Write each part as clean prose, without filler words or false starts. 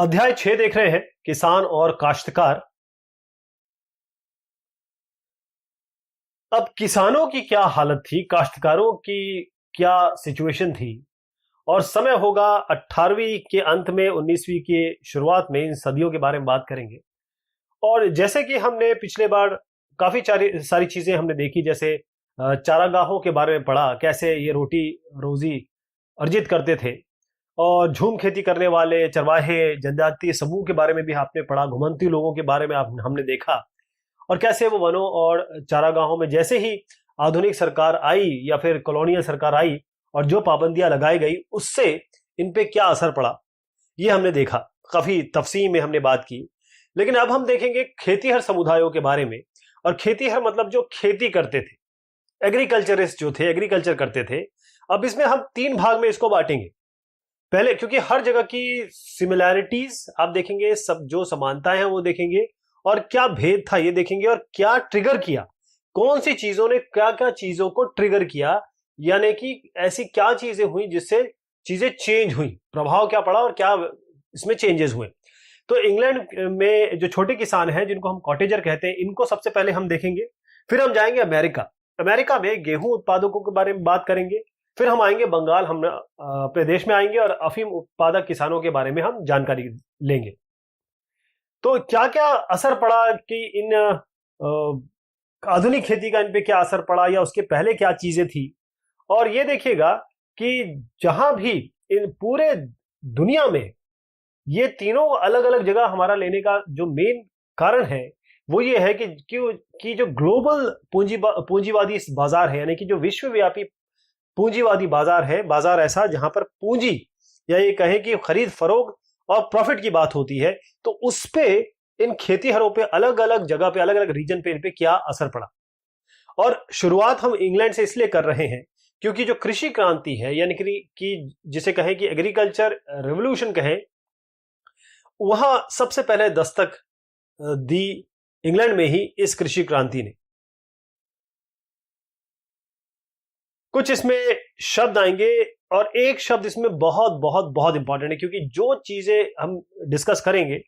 अध्याय 6 देख रहे हैं, किसान और काश्तकार। अब किसानों की क्या हालत थी, काश्तकारों की क्या सिचुएशन थी, और समय होगा 18वीं के अंत में 19वीं के शुरुआत में इन सदियों के बारे में बात करेंगे। और जैसे कि हमने पिछले बार काफी सारी चीजें हमने देखी, जैसे चारागाहों के बारे में पढ़ा, कैसे ये रोटी रोजी अर्जित करते थे, और झूम खेती करने वाले चरवाहे जनजातीय समूह के बारे में भी आपने पढ़ा, घुमंती लोगों के बारे में हमने देखा, और कैसे वो वनों और चारागाहों में जैसे ही आधुनिक सरकार आई या फिर कॉलोनियल सरकार आई और जो पाबंदियां लगाई गई उससे इन पे क्या असर पड़ा, ये हमने देखा। काफी तफसील में हमने बात की। लेकिन अब हम देखेंगे खेतीहर समुदायों के बारे में। और खेतीहर मतलब जो खेती करते थे, एग्रीकल्चरिस्ट जो थे, एग्रीकल्चर करते थे। अब इसमें हम 3 भाग में इसको बांटेंगे। पहले, क्योंकि हर जगह की सिमिलैरिटीज आप देखेंगे, सब जो समानताएं हैं वो देखेंगे, और क्या भेद था ये देखेंगे, और क्या ट्रिगर किया, कौन सी चीजों ने क्या क्या चीजों को ट्रिगर किया, यानी कि ऐसी क्या चीजें हुई जिससे चीजें चेंज हुई, प्रभाव क्या पड़ा और क्या इसमें चेंजेस हुए। तो इंग्लैंड में जो छोटे किसान हैं, जिनको हम कॉटेजर कहते हैं, इनको सबसे पहले हम देखेंगे। फिर हम जाएंगे अमेरिका। अमेरिका में गेहूं उत्पादकों के बारे में बात करेंगे। फिर हम आएंगे बंगाल, हम अपने देश में आएंगे, और अफीम उत्पादक किसानों के बारे में हम जानकारी लेंगे। तो क्या क्या असर पड़ा कि इन आधुनिक खेती का इन पे क्या असर पड़ा, या उसके पहले क्या चीजें थी। और ये देखिएगा कि जहां भी इन पूरे दुनिया में ये तीनों अलग अलग जगह हमारा लेने का जो मेन कारण है वो ये है कि जो ग्लोबल पूंजीवादी बाजार है, यानी कि जो विश्वव्यापी पूंजीवादी बाजार है, बाजार ऐसा जहां पर पूंजी या ये कहें कि खरीद फरोख्त और प्रॉफिट की बात होती है, तो उस पे इन खेतीहरों पे अलग अलग जगह पे, अलग अलग रीजन पे इन पे क्या असर पड़ा। और शुरुआत हम इंग्लैंड से इसलिए कर रहे हैं क्योंकि जो कृषि क्रांति है, यानी कि जिसे कहें कि एग्रीकल्चर रेवोल्यूशन कहें, वहां सबसे पहले दस्तक दी इंग्लैंड में ही इस कृषि क्रांति ने। कुछ इसमें शब्द आएंगे, और एक शब्द इसमें बहुत बहुत बहुत इंपॉर्टेंट है, क्योंकि जो चीजें हम डिस्कस करेंगे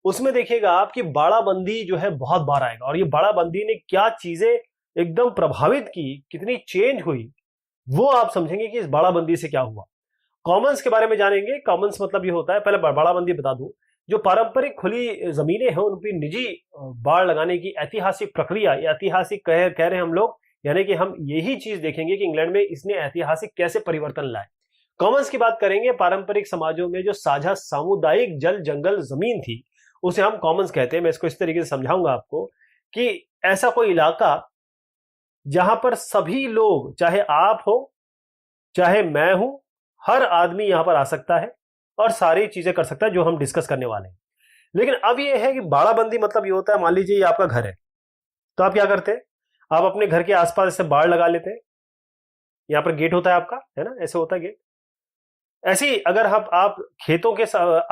उसमें देखिएगा आपकी बाड़ाबंदी जो है बहुत बार आएगा, और ये बाड़ाबंदी ने क्या चीजें एकदम प्रभावित की, कितनी चेंज हुई, वो आप समझेंगे कि इस बाड़ाबंदी से क्या हुआ। कॉमन्स के बारे में जानेंगे। कॉमन्स मतलब ये होता है, पहले बाड़ाबंदी बता दूं, जो पारंपरिक खुली जमीनें हैं उन पर निजी बाड़ लगाने की ऐतिहासिक प्रक्रिया, ऐतिहासिक कह रहे हैं हम लोग, यानी कि हम यही चीज देखेंगे कि इंग्लैंड में इसने ऐतिहासिक कैसे परिवर्तन लाए। कॉमन्स की बात करेंगे। पारंपरिक समाजों में जो साझा सामुदायिक जल जंगल जमीन थी उसे हम कॉमन्स कहते हैं। मैं इसको इस तरीके से समझाऊंगा आपको कि ऐसा कोई इलाका जहां पर सभी लोग, चाहे आप हो चाहे मैं हूं, हर आदमी यहां पर आ सकता है और सारी चीजें कर सकता है जो हम डिस्कस करने वाले हैं। लेकिन अब ये है कि बाड़ाबंदी मतलब ये होता है, मान लीजिए ये आपका घर है, तो आप क्या करते हैं, आप अपने घर के आसपास ऐसे बाड़ लगा लेते हैं। यहां पर गेट होता है आपका, है ना, ऐसे होता है गेट। ऐसे ही अगर आप खेतों के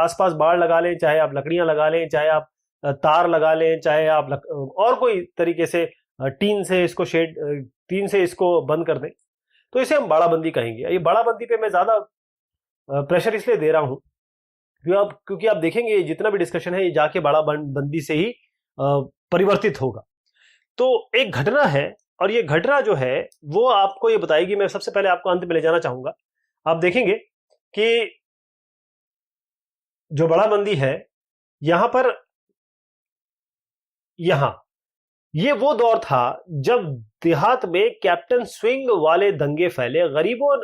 आसपास बाड़ लगा लें, चाहे आप लकड़ियां लगा लें, चाहे आप तार लगा लें, चाहे आप और कोई तरीके से टीन से इसको टीन से इसको बंद कर दें, तो इसे हम बाड़ाबंदी कहेंगे। ये बाड़ाबंदी पे मैं ज्यादा प्रेशर इसलिए दे रहा हूं क्योंकि आप देखेंगे जितना भी डिस्कशन है ये जाके बाड़ाबंदी से ही परिवर्तित होगा। तो एक घटना है, और ये घटना जो है वो आपको ये बताएगी। मैं सबसे पहले आपको अंत में ले जाना चाहूंगा। आप देखेंगे कि जो बाड़ाबंदी है यहां पर, ये वो दौर था जब देहात में कैप्टन स्विंग वाले दंगे फैले, गरीबों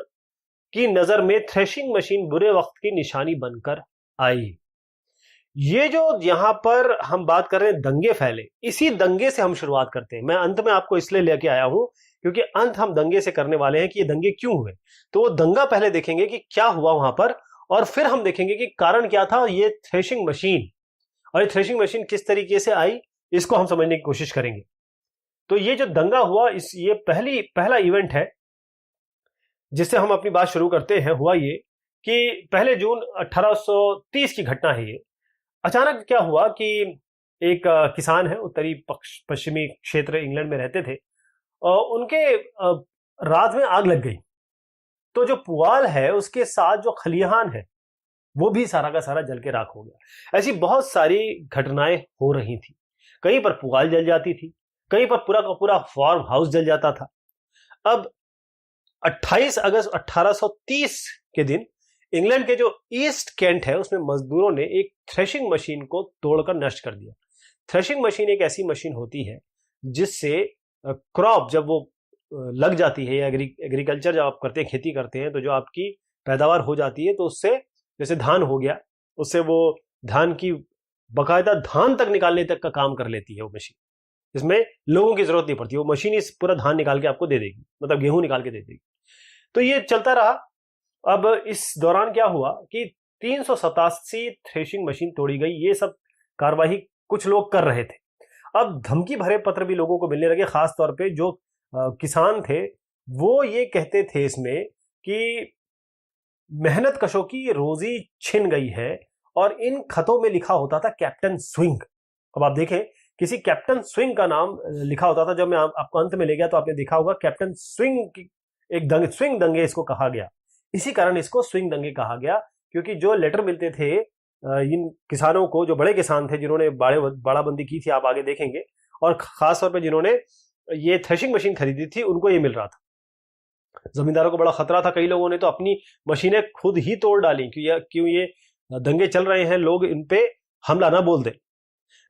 की नजर में थ्रेशिंग मशीन बुरे वक्त की निशानी बनकर आई। ये जो यहां पर हम बात कर रहे हैं दंगे फैले, इसी दंगे से हम शुरुआत करते हैं। मैं अंत में आपको इसलिए लेके आया हूं क्योंकि अंत हम दंगे से करने वाले हैं कि ये दंगे क्यों हुए। तो वो दंगा पहले देखेंगे कि क्या हुआ वहां पर, और फिर हम देखेंगे कि कारण क्या था, ये थ्रेशिंग मशीन, और ये थ्रेशिंग मशीन किस तरीके से आई, इसको हम समझने की कोशिश करेंगे। तो ये जो दंगा हुआ, ये पहला इवेंट है जिससे हम अपनी बात शुरू करते हैं। हुआ ये कि 1 जून 1830 की घटना है ये। अचानक क्या हुआ कि एक किसान है, उत्तरी पश्चिमी क्षेत्र इंग्लैंड में रहते थे, उनके रात में आग लग गई। तो जो पुआल है उसके साथ जो खलिहान है वो भी सारा का सारा जल के राख हो गया। ऐसी बहुत सारी घटनाएं हो रही थी। कहीं पर पुआल जल जाती थी, कहीं पर पूरा का पूरा फार्म हाउस जल जाता था। अब 28 अगस्त 1830 के दिन इंग्लैंड के जो ईस्ट कैंट है उसमें मजदूरों ने एक थ्रेशिंग मशीन को तोड़कर नष्ट कर दिया। थ्रेशिंग मशीन एक ऐसी मशीन होती है जिससे क्रॉप जब वो लग जाती है, या एग्रीकल्चर जब आप करते हैं, खेती करते हैं, तो जो आपकी पैदावार हो जाती है, तो उससे जैसे धान हो गया, उससे वो धान की बाकायदा धान तक निकालने तक का काम कर लेती है वो मशीन। इसमें लोगों की जरूरत नहीं पड़ती, वो मशीन इस पूरा धान निकाल के आपको दे देगी, मतलब गेहूं निकाल के दे देगी। तो ये चलता रहा। अब इस दौरान क्या हुआ कि 387 थ्रेशिंग मशीन तोड़ी गई। ये सब कार्यवाही कुछ लोग कर रहे थे। अब धमकी भरे पत्र भी लोगों को मिलने लगे, खास तौर पे जो किसान थे वो ये कहते थे इसमें कि मेहनत कशों की रोजी छिन गई है। और इन खतों में लिखा होता था कैप्टन स्विंग। अब आप देखें, किसी कैप्टन स्विंग का नाम लिखा होता था। जब मैं आपको अंत में ले गया तो आपने देखा होगा कैप्टन स्विंग, एक दंगे, स्विंग दंगे इसको कहा गया। इसी कारण इसको स्विंग दंगे कहा गया, क्योंकि जो लेटर मिलते थे इन किसानों को, जो बड़े किसान थे जिन्होंने बाड़ाबंदी की थी, आप आगे देखेंगे, और खास तौर पर जिन्होंने ये थ्रेशिंग मशीन खरीदी थी, उनको ये मिल रहा था। जमींदारों को बड़ा खतरा था। कई लोगों ने तो अपनी मशीनें खुद ही तोड़ डाली, क्यों ये दंगे चल रहे हैं, लोग इन पे हमला ना बोल दें।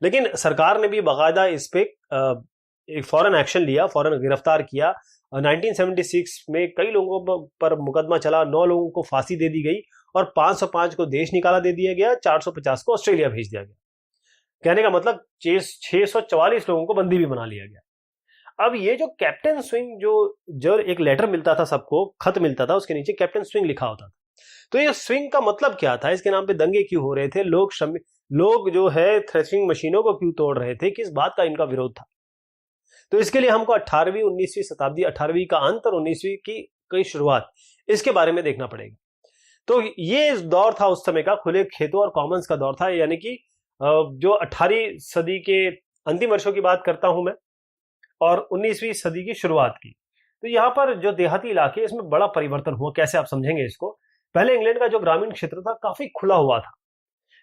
लेकिन सरकार ने भी बाकायदा इस पे एक फौरन एक्शन लिया, फौरन गिरफ्तार किया। 1976 में कई लोगों पर मुकदमा चला, 9 लोगों को फांसी दे दी गई और 505 को देश निकाला दे दिया गया, 450 को ऑस्ट्रेलिया भेज दिया गया। कहने का मतलब 644 लोगों को बंदी भी बना लिया गया। अब ये जो कैप्टन स्विंग, जो एक लेटर मिलता था, सबको खत मिलता था, उसके नीचे कैप्टन स्विंग लिखा होता था। तो ये स्विंग का मतलब क्या था, इसके नाम पे दंगे क्यों हो रहे थे, लोग जो है थ्रेशिंग मशीनों को क्यों तोड़ रहे थे, किस बात का इनका विरोध था। तो इसके लिए हमको 18वीं 19वीं शताब्दी, 18वीं का अंत और 19वीं की शुरुआत, इसके बारे में देखना पड़ेगा। तो ये दौर था उस समय का, खुले खेतों और कॉमन्स का दौर था। यानी कि जो 18वीं सदी के अंतिम वर्षों की बात करता हूं मैं, और 19वीं सदी की शुरुआत की। तो यहां पर जो देहाती इलाके, इसमें बड़ा परिवर्तन हुआ। कैसे आप समझेंगे इसको? पहले इंग्लैंड का जो ग्रामीण क्षेत्र था काफी खुला हुआ था,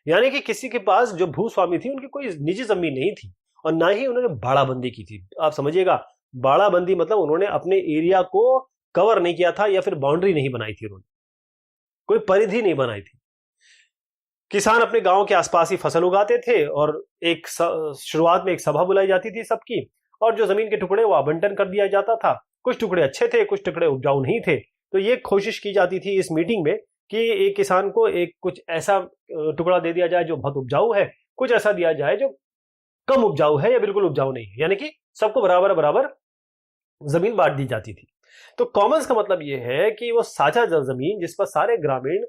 यानी कि किसी के पास जो भूस्वामी थी उनकी कोई निजी जमीन नहीं थी, और ना ही उन्होंने बाड़ाबंदी की थी। आप समझिएगा, बाड़ाबंदी मतलब उन्होंने अपने एरिया को कवर नहीं किया था, या फिर बाउंड्री नहीं बनाई थी, उन्होंने कोई परिधि नहीं बनाई थी। किसान अपने गांव के आसपास ही फसल उगाते थे, और एक शुरुआत में एक सभा बुलाई जाती थी सबकी, और जो जमीन के टुकड़े वो आवंटन कर दिया जाता था। कुछ टुकड़े अच्छे थे, कुछ टुकड़े उपजाऊ नहीं थे। तो ये कोशिश की जाती थी इस मीटिंग में कि एक किसान को कुछ ऐसा टुकड़ा दे दिया जाए जो बहुत उपजाऊ है, कुछ ऐसा दिया जाए जो कम उपजाऊ है या बिल्कुल उपजाऊ नहीं है, यानी कि सबको बराबर बराबर जमीन बांट दी जाती थी। तो कॉमन्स का मतलब यह है कि वो साझा जमीन जिस पर सारे ग्रामीण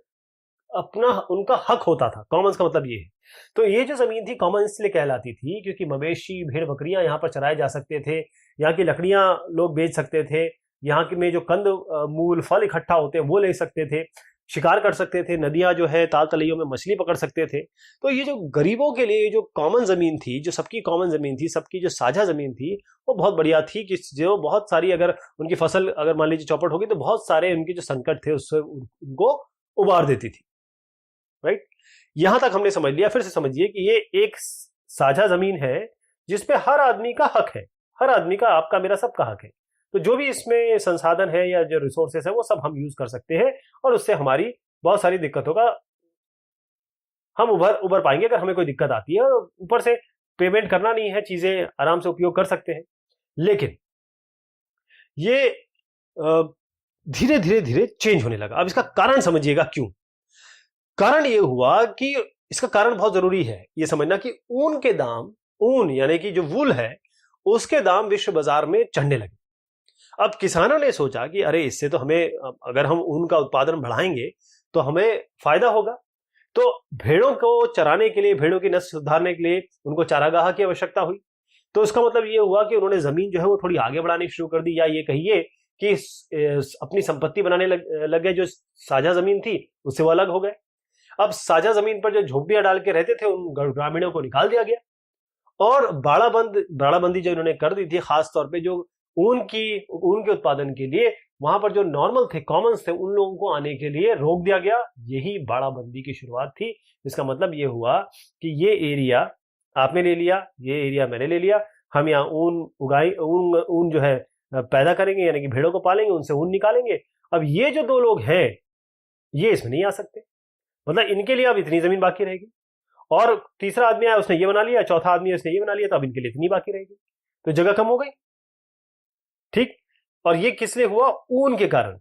अपना, उनका हक होता था। कॉमन्स का मतलब ये है। तो ये जो जमीन थी कॉमन इसलिए कहलाती थी क्योंकि मवेशी, भेड़ बकरियां यहाँ पर चराए जा सकते थे, यहाँ की लकड़ियां लोग बेच सकते थे, यहाँ के में जो कंद मूल फल इकट्ठा होते वो ले सकते थे, शिकार कर सकते थे, नदियां जो है ताल तलैयों में मछली पकड़ सकते थे। तो ये जो गरीबों के लिए जो कॉमन जमीन थी, जो सबकी कॉमन जमीन थी, सबकी जो साझा जमीन थी, वो बहुत बढ़िया थी कि जो बहुत सारी, अगर उनकी फसल अगर मान लीजिए चौपट होगी तो बहुत सारे उनके जो संकट थे उससे उनको उबार देती थी। राइट, यहां तक हमने समझ लिया। फिर से समझिए कि ये एक साझा जमीन है जिसपे हर आदमी का हक है, हर आदमी का, आपका मेरा सबका हक है। तो जो भी इसमें संसाधन है या जो रिसोर्सेस है वो सब हम यूज कर सकते हैं, और उससे हमारी बहुत सारी दिक्कतों का हम उबर पाएंगे। अगर हमें कोई दिक्कत आती है, और ऊपर से पेमेंट करना नहीं है, चीजें आराम से उपयोग कर सकते हैं। लेकिन ये धीरे धीरे धीरे चेंज होने लगा। अब इसका कारण समझिएगा क्यों। कारण ये हुआ कि इसका कारण बहुत जरूरी है ये समझना कि ऊन के दाम, ऊन यानी कि जो वूल है, उसके दाम विश्व बाजार में चढ़ने लगे। अब किसानों ने सोचा कि अरे इससे तो हमें, अगर हम ऊन का उत्पादन बढ़ाएंगे तो हमें फायदा होगा। तो भेड़ों को चराने के लिए, भेड़ों की नस्ल सुधारने के लिए उनको चारागाह की आवश्यकता हुई। तो इसका मतलब ये हुआ कि उन्होंने जमीन जो है वो थोड़ी आगे बढ़ानी शुरू कर दी, या ये कहिए कि अपनी संपत्ति बनाने लग गए। जो साझा जमीन थी उससे वो अलग हो गए। अब साझा जमीन पर जो झोपड़ियां डाल के रहते थे उन ग्रामीणों को निकाल दिया गया, और बाड़ाबंदी जो इन्होंने कर दी थी, खास तौर पे जो ऊन के उत्पादन के लिए वहां पर जो नॉर्मल थे, कॉमन्स थे, उन लोगों को आने के लिए रोक दिया गया। यही बाड़ाबंदी की शुरुआत थी। इसका मतलब ये हुआ कि ये एरिया आपने ले लिया, ये एरिया मैंने ले लिया, हम यहाँ ऊन उगाई, ऊन जो है पैदा करेंगे, यानी कि भेड़ों को पालेंगे, उनसे ऊन निकालेंगे। अब ये जो दो लोग हैं ये इसमें नहीं आ सकते, मतलब इनके लिए अब इतनी जमीन बाकी रहेगी। और तीसरा आदमी आया, उसने ये बना लिया, चौथा आदमी उसने ये बना लिया, तो अब इनके लिए इतनी बाकी रहेगी, तो जगह कम हो गई। ठीक, और ये किस लिए हुआ? ऊन के कारण।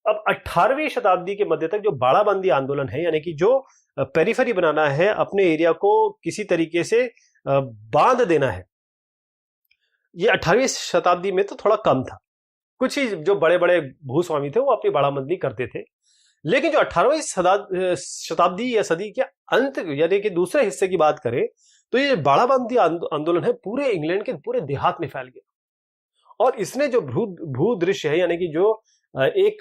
अब 18वीं शताब्दी के मध्य तक जो बाड़ाबंदी आंदोलन है, यानी कि जो पेरिफेरी बनाना है, अपने एरिया को किसी तरीके से बांध देना है, ये 18वीं शताब्दी में तो थोड़ा कम था। कुछ ही जो बड़े बड़े भूस्वामी थे वो अपनी बाड़ाबंदी करते थे। लेकिन जो 18वीं शताब्दी या सदी के अंत यानी कि दूसरे हिस्से की बात करें, तो ये बाड़ाबंदी आंदोलन है पूरे इंग्लैंड के पूरे देहात में फैल गया। और इसने जो भूदृश्य है, यानी कि जो एक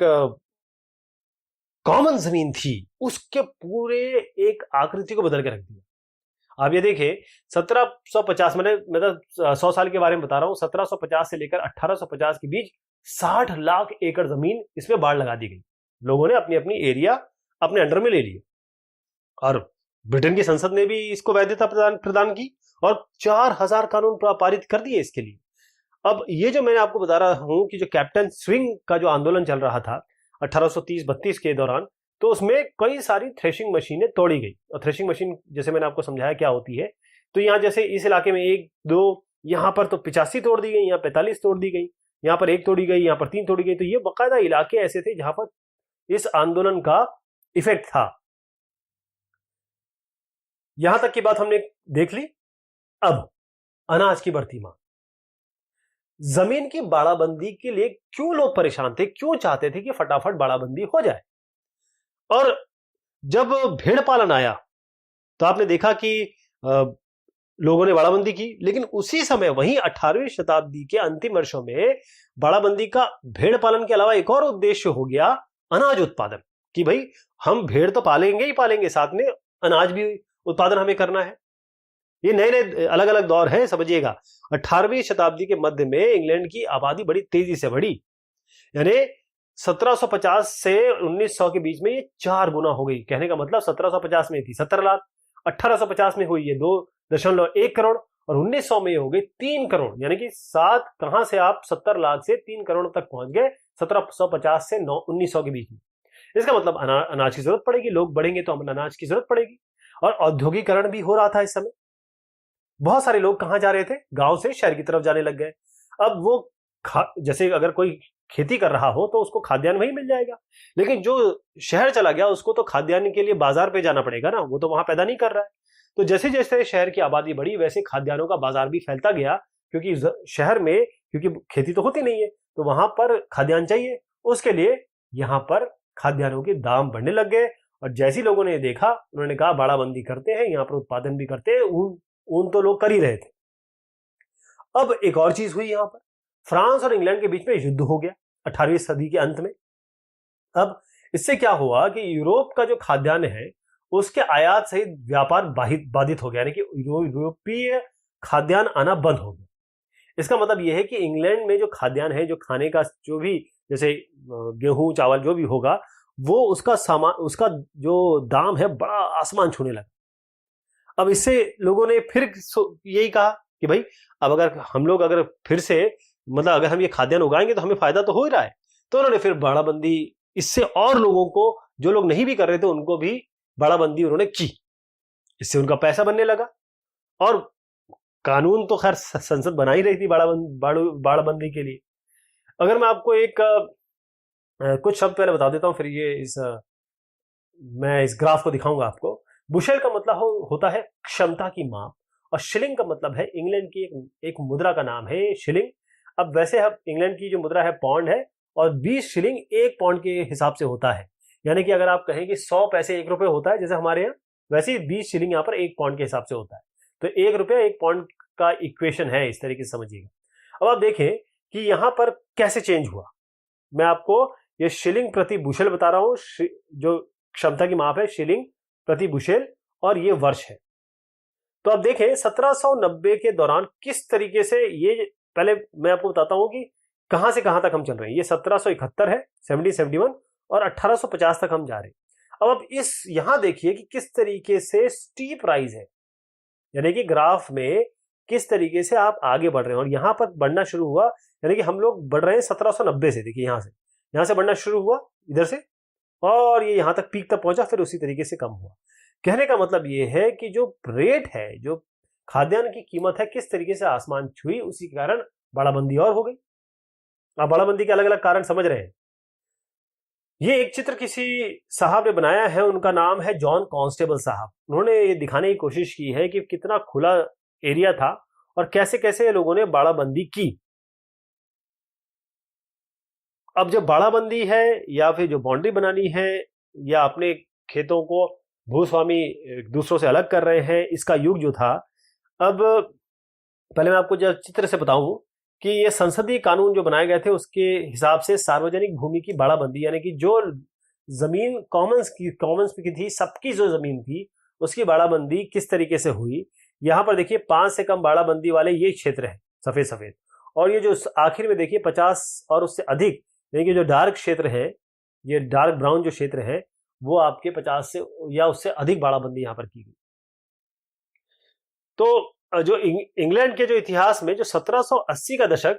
कॉमन जमीन थी, उसके पूरे एक आकृति को बदल के रख दिया। आप ये देखिए 1750, मतलब 100 साल के बारे में बता रहा हूं, 1750 से लेकर 1850 के बीच 60 लाख एकड़ जमीन इसमें बाढ़ लगा दी गई। लोगों ने अपनी अपनी एरिया अपने अंडर में ले लिया, और ब्रिटेन की संसद ने भी इसको वैधता प्रदान की और 4000 कानून पारित कर दिए इसके लिए। अब ये जो मैंने आपको बता रहा हूं कि जो कैप्टन स्विंग का जो आंदोलन चल रहा था 1830-32 के दौरान, तो उसमें कई सारी थ्रेशिंग मशीनें तोड़ी गई। और थ्रेशिंग मशीन जैसे मैंने आपको समझाया क्या होती है, तो यहाँ जैसे इस इलाके में 1 2, यहाँ पर तो 85 तोड़ दी गई, यहाँ 45 तोड़ दी गई, यहाँ पर 1 तोड़ी गई, यहाँ पर 3 तोड़ी गई। तो ये बाकायदा इलाके ऐसे थे जहां पर इस आंदोलन का इफेक्ट था। यहां तक की बात हमने देख ली। अब अनाज की बढ़ती मांग, जमीन की बाड़ाबंदी के लिए क्यों लोग परेशान थे, क्यों चाहते थे कि फटाफट बाड़ाबंदी हो जाए। और जब भेड़ पालन आया तो आपने देखा कि लोगों ने बाड़ाबंदी की, लेकिन उसी समय वहीं 18वीं शताब्दी के अंतिम वर्षों में बाड़ाबंदी का भेड़ पालन के अलावा एक और उद्देश्य हो गया, अनाज उत्पादन, कि भाई हम भेड़ तो पालेंगे ही पालेंगे, साथ में अनाज भी उत्पादन हमें करना है। ये नए नए अलग अलग दौर है, समझिएगा। 18वीं शताब्दी के मध्य में इंग्लैंड की आबादी बड़ी तेजी से बढ़ी, यानी 1750 से 1900 के बीच में ये 4 गुना हो गई। कहने का मतलब 1750 में थी 17 लाख, 1850 में हुई ये 2.1 करोड़, और 1900 में ये हो गई 3 करोड़। यानी कि 7 कहां से आप 70 लाख से 3 करोड़ तक पहुंच गए 1750 से 1900 के बीच में। इसका मतलब अनाज की जरूरत पड़ेगी, लोग बढ़ेंगे तो हमें अनाज की जरूरत पड़ेगी। और औद्योगिकरण भी हो रहा था इस समय। बहुत सारे लोग कहां जा रहे थे? गांव से शहर की तरफ जाने लग गए। अब वो जैसे अगर कोई खेती कर रहा हो तो उसको खाद्यान्न वहीं मिल जाएगा, लेकिन जो शहर चला गया उसको तो खाद्यान्न के लिए बाजार पे जाना पड़ेगा ना, वो तो वहां पैदा नहीं कर रहा है। तो जैसे जैसे शहर की आबादी बढ़ी वैसे खाद्यान्नों का बाजार भी फैलता गया, क्योंकि शहर में क्योंकि खेती तो होती नहीं है तो वहां पर खाद्यान्न चाहिए, उसके लिए यहां पर खाद्यान्नों के दाम बढ़ने लग गए। और जैसे लोगों ने देखा, उन्होंने कहा बाड़ाबंदी करते हैं, यहाँ पर उत्पादन भी करते हैं, ऊन तो लोग कर ही रहे थे। अब एक और चीज हुई, यहां पर फ्रांस और इंग्लैंड के बीच में युद्ध हो गया 18वीं सदी के अंत में। अब इससे क्या हुआ कि यूरोप का जो खाद्यान्न है उसके आयात सहित व्यापार बाधित हो गया, यानी कि यूरोपीय खाद्यान्न आना बंद हो गया। इसका मतलब यह है कि इंग्लैंड में जो खाद्यान्न है, जो खाने का जो भी, जैसे गेहूं चावल जो भी होगा, वो उसका जो दाम है बड़ा आसमान छूने लगा। अब इससे लोगों ने फिर यही कहा कि भाई अब अगर फिर से मतलब अगर हम ये खाद्यान्न उगाएंगे तो हमें फायदा तो हो ही रहा है। तो उन्होंने फिर बाड़ाबंदी, इससे और लोगों को, जो लोग नहीं भी कर रहे थे उनको भी बाड़ाबंदी उन्होंने की। इससे उनका पैसा बनने लगा, और कानून तो खैर संसद बना ही रही थी बाड़ाबंदी के लिए। अगर मैं आपको कुछ शब्द पहले बता देता हूं, फिर मैं इस ग्राफ को दिखाऊंगा आपको। बुशेल का मतलब होता है क्षमता की माप, और शिलिंग का मतलब है, इंग्लैंड की एक मुद्रा का नाम है शिलिंग। अब वैसे अब इंग्लैंड की जो मुद्रा है पौंड है, और 20 शिलिंग 1 पौंड के हिसाब से होता है। यानी कि अगर आप कहें कि 100 पैसे 1 रुपए होता है जैसे हमारे यहाँ, वैसे ही 20 शिलिंग यहाँ पर 1 पौंड के हिसाब से होता है। तो 1 रुपया 1 पौंड का इक्वेशन है, इस तरीके से समझिएगा। अब आप देखें कि यहां पर कैसे चेंज हुआ। मैं आपको ये शिलिंग प्रति बुशेल बता रहा हूं, जो क्षमता की माप है शिलिंग प्रति बुशेल, और ये वर्ष है। तो अब देखें 1790 के दौरान किस तरीके से ये, पहले मैं आपको बताता हूं कि कहां से कहां तक हम चल रहे हैं, ये 1771 है, 1771, और 1850 तक हम जा रहे हैं। अब इस यहां देखिए कि किस तरीके से स्टीप राइज है, यानी कि ग्राफ में किस तरीके से आप आगे बढ़ रहे हैं, और यहां पर बढ़ना शुरू हुआ, यानी कि हम लोग बढ़ रहे हैं 1790 से, देखिए यहां से बढ़ना शुरू हुआ इधर से, और ये यहां तक पीक तक पहुंचा, फिर उसी तरीके से कम हुआ। कहने का मतलब ये है कि जो रेट है, जो खाद्यान्न की कीमत है, किस तरीके से आसमान छुई, उसी के कारण बाड़ाबंदी और हो गई। आप बाड़ाबंदी के अलग अलग कारण समझ रहे हैं। ये एक चित्र किसी साहब ने बनाया है, उनका नाम है जॉन कांस्टेबल साहब। उन्होंने ये दिखाने की कोशिश की है कि कितना खुला एरिया था और कैसे कैसे लोगों ने बाड़ाबंदी की। अब जब बाड़ाबंदी है या फिर जो बाउंड्री बनानी है, या अपने खेतों को भूस्वामी दूसरों से अलग कर रहे हैं, इसका युग जो था। अब पहले मैं आपको जब चित्र से बताऊं कि ये संसदीय कानून जो बनाए गए थे, उसके हिसाब से सार्वजनिक भूमि की बाड़ाबंदी, यानी कि जो जमीन कॉमन्स की थी, सबकी जो जमीन थी, उसकी बाड़ाबंदी किस तरीके से हुई। यहां पर देखिए 5 से कम बाड़ाबंदी वाले ये क्षेत्र है, सफेद सफेद, और ये जो आखिर में देखिए 50 और उससे अधिक, यानी कि जो डार्क क्षेत्र है, ये डार्क ब्राउन जो क्षेत्र है, वो आपके 50 से या उससे अधिक बाड़ाबंदी यहां पर की गई। तो जो इंग्लैंड के जो इतिहास में जो 1780 का दशक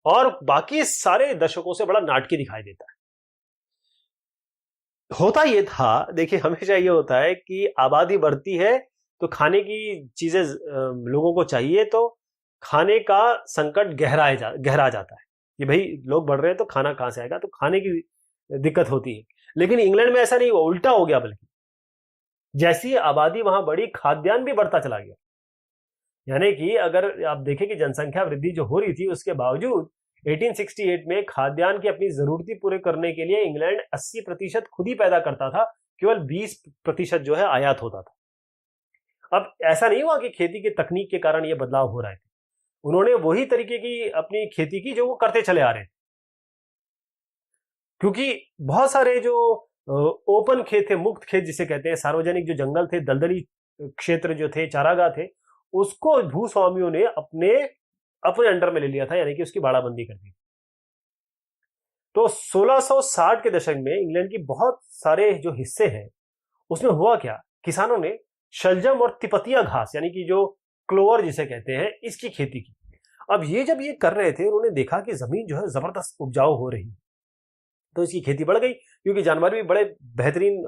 और बाकी सारे दशकों से बड़ा नाटकीय दिखाई देता है। होता ये था, देखिए हमेशा ये होता है कि आबादी बढ़ती है तो खाने की चीजें लोगों को चाहिए, तो खाने का संकट गहरा जाता है कि भाई लोग बढ़ रहे हैं तो खाना कहां से आएगा, तो खाने की दिक्कत होती है। लेकिन इंग्लैंड में ऐसा नहीं हुआ, उल्टा हो गया, बल्कि जैसी आबादी वहां बढ़ी, खाद्यान्न भी बढ़ता चला गया। यानी कि अगर आप देखें कि जनसंख्या वृद्धि जो हो रही थी, उसके बावजूद 1868 में खाद्यान्न की अपनी जरूरतें पूरे करने के लिए इंग्लैंड 80% खुद ही पैदा करता था, केवल 20% जो है आयात होता था। अब ऐसा नहीं हुआ कि खेती की तकनीक के कारण यह बदलाव हो रहा है, उन्होंने वही तरीके की अपनी खेती की जो वो करते चले आ रहे हैं, क्योंकि बहुत सारे जो ओपन खेत थे, मुक्त खेत जिसे कहते हैं, सार्वजनिक जो जंगल थे, दलदली क्षेत्र जो थे, चारागाह थे, उसको भूस्वामियों ने अपने अंडर में ले लिया था, यानी कि उसकी बाड़ाबंदी कर दी। तो 1660 के दशक में इंग्लैंड की बहुत सारे जो हिस्से हैं, उसमें हुआ क्या, किसानों ने शलजम और तिपतिया घास, यानी कि जो क्लोवर जिसे कहते हैं, इसकी खेती की। अब ये जब ये कर रहे थे, उन्होंने देखा कि जमीन जो है जबरदस्त उपजाऊ हो रही, तो इसकी खेती बढ़ गई, क्योंकि जानवर भी बड़े बेहतरीन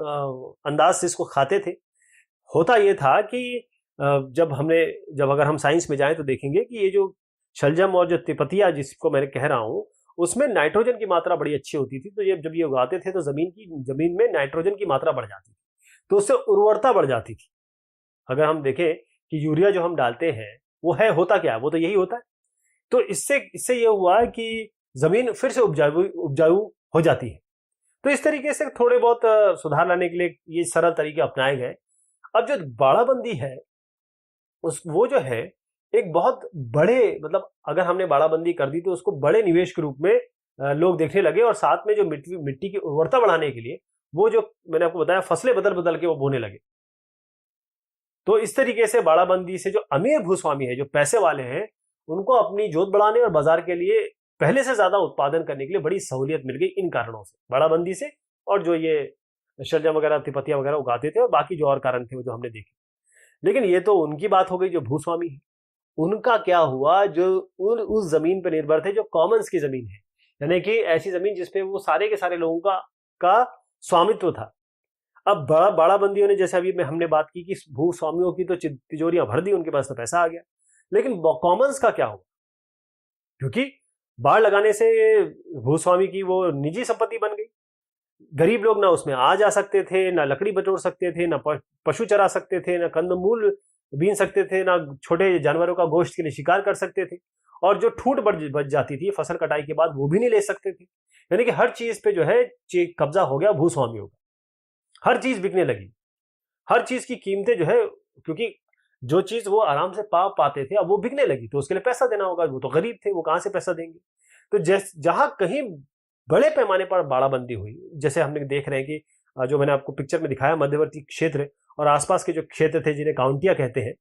अंदाज से इसको खाते थे। होता यह था कि जब अगर हम साइंस में जाएं तो देखेंगे कि ये जो शलजम और जो तिपतिया जिसको मैं कह रहा हूं, उसमें नाइट्रोजन की मात्रा बड़ी अच्छी होती थी। तो ये जब ये उगाते थे तो जमीन में नाइट्रोजन की मात्रा बढ़ जाती थी, तो उससे उर्वरता बढ़ जाती थी। अगर हम देखें कि यूरिया जो हम डालते हैं, वो होता क्या है, वो तो यही होता है। तो इससे ये हुआ कि जमीन फिर से उपजाऊ हो जाती है। तो इस तरीके से थोड़े बहुत सुधार लाने के लिए ये सरल तरीके अपनाए गए। अब जो बाड़ाबंदी है, वो जो है एक बहुत बड़े, मतलब अगर हमने बाड़ाबंदी कर दी तो उसको बड़े निवेश के रूप में लोग देखने लगे, और साथ में जो मिट्टी की उर्वरता बढ़ाने के लिए वो जो मैंने आपको बताया, फसलें बदल बदल के वो बोने लगे। तो इस तरीके से बाड़ाबंदी से जो अमीर भूस्वामी है, जो पैसे वाले हैं, उनको अपनी जोत बढ़ाने और बाजार के लिए पहले से ज्यादा उत्पादन करने के लिए बड़ी सहूलियत मिल गई, इन कारणों से, बाड़ाबंदी से, और जो ये शलजम वगैरह, तिपतिया वगैरह उगाते थे, और बाकी जो और कारण थे वो जो हमने देखे। लेकिन ये तो उनकी बात हो गई जो भूस्वामी है। उनका क्या हुआ, जो उस जमीन पर निर्भर थे, जो कॉमन्स की जमीन है, यानी कि ऐसी जमीन जिसपे वो सारे के सारे लोगों का स्वामित्व था। अब बाड़ाबंदियों ने, जैसे अभी हमने बात की कि भूस्वामियों की तो तिजोरियां भर दी, उनके पास तो पैसा आ गया, लेकिन कॉमन्स का क्या हुआ, क्योंकि बाड़ लगाने से भूस्वामी की वो निजी संपत्ति बन गई। गरीब लोग ना उसमें आ जा सकते थे, ना लकड़ी बटोर सकते थे, ना पशु चरा सकते थे, ना कंदमूल बीन सकते थे, ना छोटे जानवरों का गोश्त के लिए शिकार कर सकते थे, और जो ठूट बच जाती थी फसल कटाई के बाद, वो भी नहीं ले सकते थे। यानी कि हर चीज पे जो है कब्जा हो गया भूस्वामियों का, हर चीज बिकने लगी, हर चीज की कीमतें जो है, क्योंकि जो चीज वो आराम से पाते थे, अब वो बिकने लगी, तो उसके लिए पैसा देना होगा, वो तो गरीब थे, वो कहां से पैसा देंगे। तो जहां कहीं बड़े पैमाने पर बाड़ाबंदी हुई, जैसे हमने देख रहे हैं कि जो मैंने आपको पिक्चर में दिखाया, मध्यवर्ती क्षेत्र और आसपास के जो क्षेत्र थे, जिन्हें काउंटियां कहते हैं,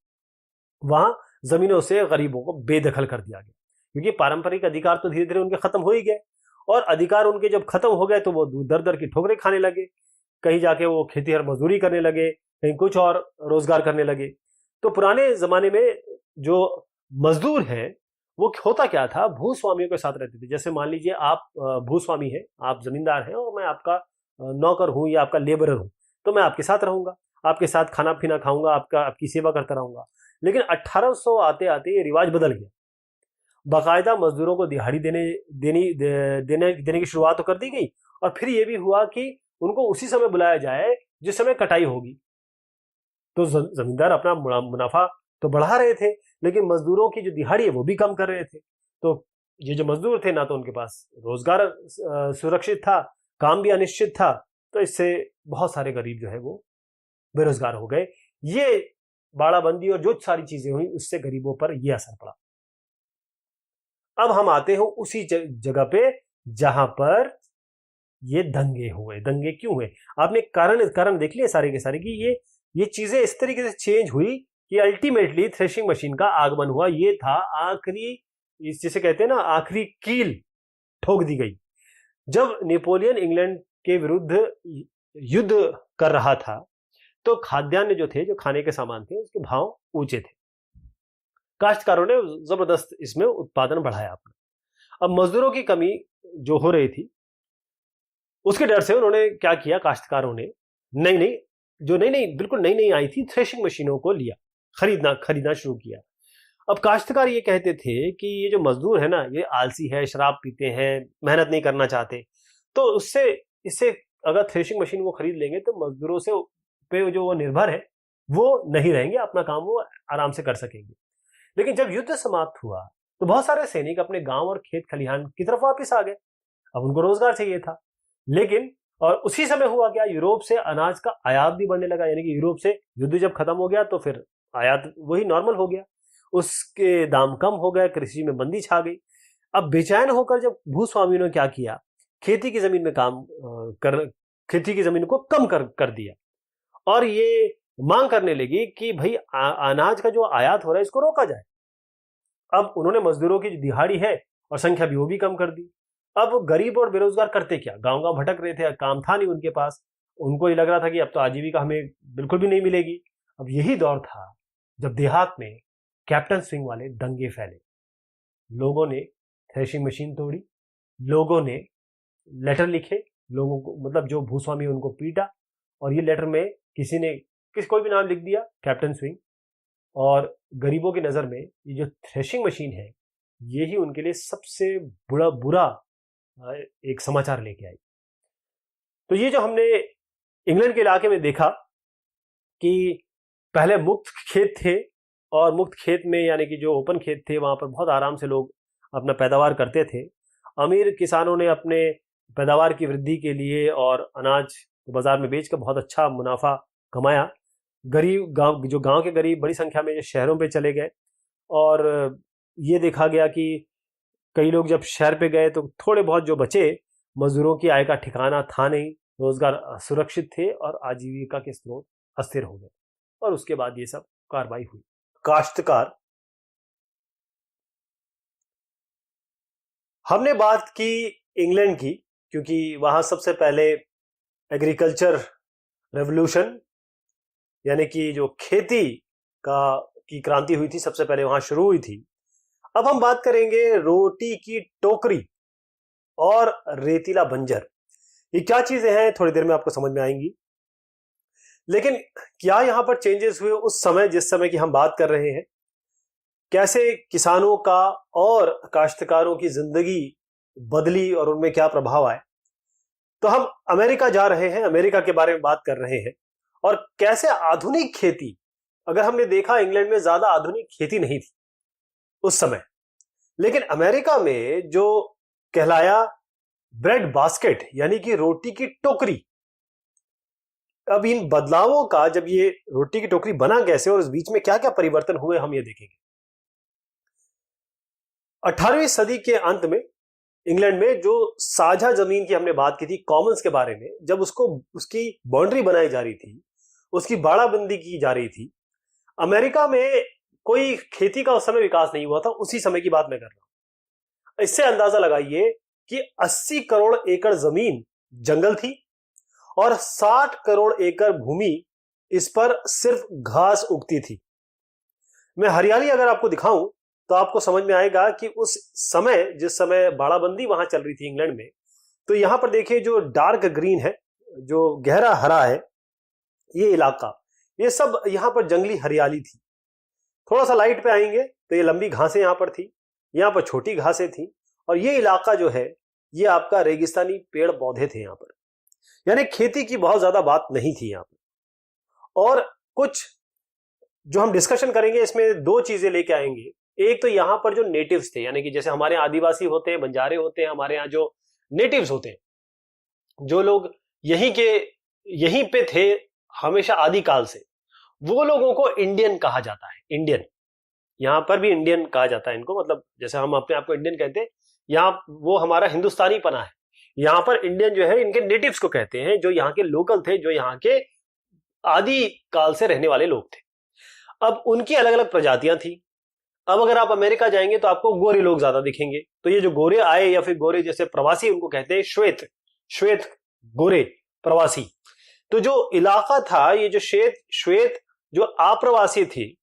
वहां जमीनों से गरीबों को बेदखल कर दिया गया। क्योंकि पारंपरिक अधिकार तो धीरे धीरे उनके खत्म हो ही गए, और अधिकार उनके जब खत्म हो गए तो वो दर दर की ठोकरें खाने लगे। कहीं जाके वो खेती और मजदूरी करने लगे, कहीं कुछ और रोजगार करने लगे। तो पुराने जमाने में जो मजदूर हैं वो होता क्या था, भूस्वामियों के साथ रहते थे। जैसे मान लीजिए आप भूस्वामी हैं, आप जमींदार हैं और मैं आपका नौकर हूं या आपका लेबरर हूं, तो मैं आपके साथ रहूंगा, आपके साथ खाना पीना खाऊंगा, आपकी सेवा करता रहूंगा। लेकिन 1800 आते आते ये रिवाज बदल गया। बाकायदा मजदूरों को दिहाड़ी देने की शुरुआत तो कर दी गई, और फिर ये भी हुआ कि उनको उसी समय बुलाया जाए जिस समय कटाई होगी। तो जमींदार अपना मुनाफा तो बढ़ा रहे थे, लेकिन मजदूरों की जो दिहाड़ी है वो भी कम कर रहे थे। तो ये जो मजदूर थे, ना तो उनके पास रोजगार सुरक्षित था, काम भी अनिश्चित था, तो इससे बहुत सारे गरीब जो है वो बेरोजगार हो गए। ये बाड़ाबंदी और जो सारी चीजें हुई उससे गरीबों पर यह असर पड़ा। अब हम आते हैं उसी जगह पे जहां पर ये दंगे हुए। दंगे क्यों हुए? आपने कारण देख लिए सारे के सारे कि ये चीजें इस तरीके से चेंज हुई कि अल्टीमेटली थ्रेशिंग मशीन का आगमन हुआ। ये था आखिरी, जिसे कहते हैं ना, आखिरी कील ठोक दी गई। जब नेपोलियन इंग्लैंड के विरुद्ध युद्ध कर रहा था तो खाद्यान्न जो थे, जो खाने के सामान थे, उसके भाव ऊंचे थे। काश्तकारों ने जबरदस्त इसमें उत्पादन बढ़ाया अपना। अब मजदूरों की कमी जो हो रही थी उसके डर से उन्होंने क्या किया, काश्तकारों ने बिल्कुल नई नई आई थी थ्रेशिंग मशीनों को लिया, खरीदना शुरू किया। अब काश्तकार ये कहते थे कि ये जो मजदूर है ना, ये आलसी है, शराब पीते हैं, मेहनत नहीं करना चाहते, तो इससे अगर थ्रेशिंग मशीन वो खरीद लेंगे तो मजदूरों से पे जो वो निर्भर है वो नहीं रहेंगे, अपना काम वो आराम से कर सकेंगे। लेकिन जब युद्ध समाप्त हुआ तो बहुत सारे सैनिक अपने गांव और खेत खलिहान की तरफ वापस आ गए। अब उनको रोजगार चाहिए था। लेकिन और उसी समय हुआ क्या, यूरोप से अनाज का आयात भी बढ़ने लगा। यानी कि यूरोप से युद्ध जब खत्म हो गया तो फिर आयात वही नॉर्मल हो गया, उसके दाम कम हो गए, कृषि में मंदी छा गई। अब बेचैन होकर जब भूस्वामियों ने क्या किया, खेती की जमीन में खेती की जमीन को कम कर दिया, और ये मांग करने लगी कि भाई अनाज का जो आयात हो रहा है इसको रोका जाए। अब उन्होंने मजदूरों की जो दिहाड़ी है और संख्या भी वो भी कम कर दी। अब गरीब और बेरोजगार करते क्या, गांव गांव भटक रहे थे, काम था नहीं उनके पास। उनको ही लग रहा था कि अब तो आजीविका हमें बिल्कुल भी नहीं मिलेगी। अब यही दौर था जब देहात में कैप्टन स्विंग वाले दंगे फैले। लोगों ने थ्रेशिंग मशीन तोड़ी, लोगों ने लेटर लिखे, लोगों को मतलब जो भूस्वामी उनको पीटा, और ये लेटर में कोई भी नाम लिख दिया, कैप्टन स्विंग। और गरीबों की नजर में ये जो थ्रेशिंग मशीन है यही उनके लिए सबसे बुरा एक समाचार लेके आई। तो ये जो हमने इंग्लैंड के इलाके में देखा कि पहले मुक्त खेत थे, और मुक्त खेत में यानी कि जो ओपन खेत थे वहां पर बहुत आराम से लोग अपना पैदावार करते थे। अमीर किसानों ने अपने पैदावार की वृद्धि के लिए और अनाज को बाजार में बेचकर बहुत अच्छा मुनाफा कमाया। गरीब गांव के गरीब बड़ी संख्या में शहरों पे चले गए, और ये देखा गया कि कई लोग जब शहर पे गए तो थोड़े बहुत जो बचे, मजदूरों की आय का ठिकाना था नहीं, रोजगार असुरक्षित थे और आजीविका के स्रोत अस्थिर हो गए। और उसके बाद ये सब कार्रवाई हुई। काश्तकार, हमने बात की इंग्लैंड की, क्योंकि वहां सबसे पहले एग्रीकल्चर रेवोल्यूशन यानी कि जो खेती की क्रांति हुई थी, सबसे पहले वहां शुरू हुई थी। अब हम बात करेंगे रोटी की टोकरी और रेतीला बंजर। ये क्या चीजें हैं थोड़ी देर में आपको समझ में आएंगी। लेकिन क्या यहां पर चेंजेस हुए उस समय जिस समय की हम बात कर रहे हैं? कैसे किसानों का और काश्तकारों की जिंदगी बदली और उनमें क्या प्रभाव आए? तो हम अमेरिका जा रहे हैं, अमेरिका के बारे में बात कर रहे हैं, और कैसे आधुनिक खेती, अगर हमने देखा इंग्लैंड में ज्यादा आधुनिक खेती नहीं थी उस समय, लेकिन अमेरिका में जो कहलाया ब्रेड बास्केट यानी कि रोटी की टोकरी, अब इन बदलावों का, जब ये रोटी की टोकरी बना कैसे और इस बीच में क्या क्या परिवर्तन हुए, हम ये देखेंगे। 18वीं सदी के अंत में इंग्लैंड में जो साझा जमीन की हमने बात की थी, कॉमन्स के बारे में, जब उसकी बाउंड्री बनाई जा रही थी, उसकी बाड़ाबंदी की जा रही थी। अमेरिका में कोई खेती का उस समय विकास नहीं हुआ था, उसी समय की बात मैं कर रहा हूं। इससे अंदाजा लगाइए कि 80 करोड़ एकड़ जमीन जंगल थी और 60 करोड़ एकड़ भूमि इस पर सिर्फ घास उगती थी। मैं हरियाली अगर आपको दिखाऊं तो आपको समझ में आएगा कि उस समय, जिस समय बाड़ाबंदी वहां चल रही थी इंग्लैंड में, तो यहां पर देखिए जो डार्क ग्रीन है, जो गहरा हरा है, ये इलाका, ये सब यहां पर जंगली हरियाली थी। थोड़ा सा लाइट पे आएंगे तो ये लंबी घासें यहां पर थी, यहां पर छोटी घासें थी, और ये इलाका जो है ये आपका रेगिस्तानी पेड़ पौधे थे यहां पर, यानी खेती की बहुत ज्यादा बात नहीं थी यहां पर। और कुछ जो हम डिस्कशन करेंगे इसमें दो चीजें लेके आएंगे। एक तो यहां पर जो नेटिव्स थे, यानी कि जैसे हमारे आदिवासी होते हैं, बंजारे होते हैं, हमारे यहाँ जो नेटिव्स होते हैं, जो लोग यहीं पे थे हमेशा आदिकाल से, वो लोगों को इंडियन कहा जाता है। इंडियन, यहां पर भी इंडियन कहा जाता है इनको, मतलब जैसे हम अपने आप को इंडियन कहते हैं, यहाँ वो हमारा हिंदुस्तानी पना है। यहां पर इंडियन जो है इनके नेटिव्स को कहते हैं, जो यहाँ के लोकल थे, जो यहाँ के आदि काल से रहने वाले लोग थे। अब उनकी अलग अलग प्रजातियां थी। अब अगर आप अमेरिका जाएंगे तो आपको गोरे लोग ज्यादा दिखेंगे। तो ये जो गोरे आए, या फिर गोरे जैसे प्रवासी उनको कहते हैं, श्वेत श्वेत गोरे प्रवासी। तो जो इलाका था, ये जो श्वेत जो आप्रवासी थी,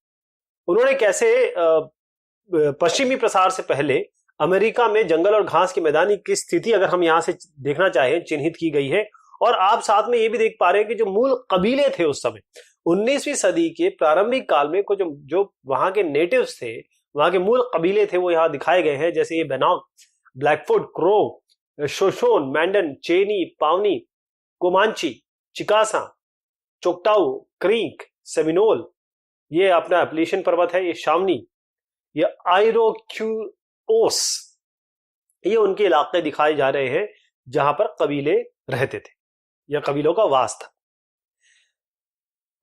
उन्होंने कैसे पश्चिमी प्रसार से पहले अमेरिका में जंगल और घास के मैदानी की स्थिति अगर हम यहां से देखना चाहें, चिन्हित की गई है। और आप साथ में ये भी देख पा रहे हैं कि जो मूल कबीले थे उस समय 19वीं सदी के प्रारंभिक काल में, कुछ जो वहां के नेटिव्स थे, वहां के मूल कबीले थे, वो यहां दिखाए गए हैं। जैसे ये बेनॉक, ब्लैकफुट, क्रो, शोशोन, मैंडन, चेनी, पावनी, कोमांची, चिकासा, चोक्टाऊ, क्रीक, सेमिनोल, ये अपना एप्लीशन पर्वत है, ये शावनी, ये आइरोक्यूओस, ये उनके इलाके दिखाए जा रहे हैं जहां पर कबीले रहते थे या कबीलों का वास था।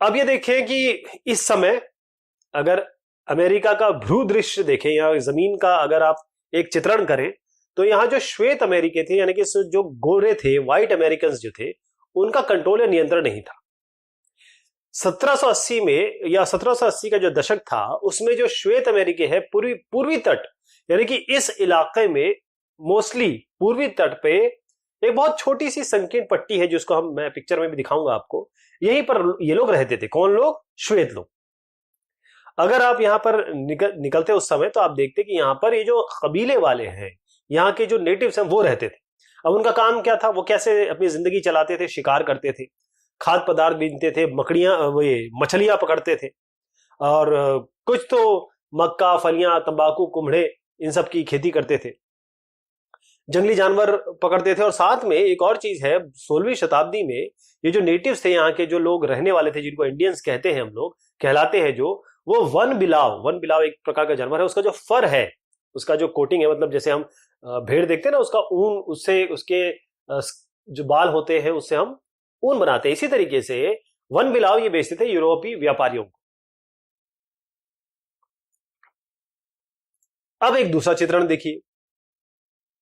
अब ये देखें कि इस समय अगर अमेरिका का भूदृश्य देखें या जमीन का अगर आप एक चित्रण करें, तो यहां जो श्वेत अमेरिके थे, यानी कि जो गोरे थे, व्हाइट अमेरिकन जो थे, उनका कंट्रोल या नियंत्रण नहीं था। 1780 में या 1780 का जो दशक था, उसमें जो श्वेत अमेरिके है पूर्वी तट, यानी कि इस इलाके में मोस्टली पूर्वी तट पे एक बहुत छोटी सी संकीर्ण पट्टी है, जिसको मैं पिक्चर में भी दिखाऊंगा आपको। यहीं पर ये लोग रहते थे। कौन लोग? श्वेत लोग। अगर आप यहां पर निकलते उस समय, तो आप देखते कि यहां पर ये जो कबीले वाले हैं, यहाँ के जो नेटिव्स हैं, वो रहते थे। अब उनका काम क्या था, वो कैसे अपनी जिंदगी चलाते थे? शिकार करते थे, खाद्य पदार्थ बीनते थे, मछलियां पकड़ते थे, और कुछ तो मक्का, फलियां, तंबाकू, कुम्हड़े, इन सब की खेती करते थे, जंगली जानवर पकड़ते थे। और साथ में एक और चीज है, 16वीं शताब्दी में ये जो नेटिव्स थे, यहाँ के जो लोग रहने वाले थे, जिनको इंडियंस कहते हैं, हम लोग कहलाते हैं, जो वो वन बिलाव एक प्रकार का जानवर है, उसका जो फर है, उसका जो कोटिंग है, मतलब जैसे हम भेड़ देखते हैं ना, उसका ऊन, उससे उसके जो बाल होते हैं, उससे हम ऊन बनाते हैं। इसी तरीके से वन बिलाव ये बेचते थे यूरोपीय व्यापारियों को। अब एक दूसरा चित्रण देखिए,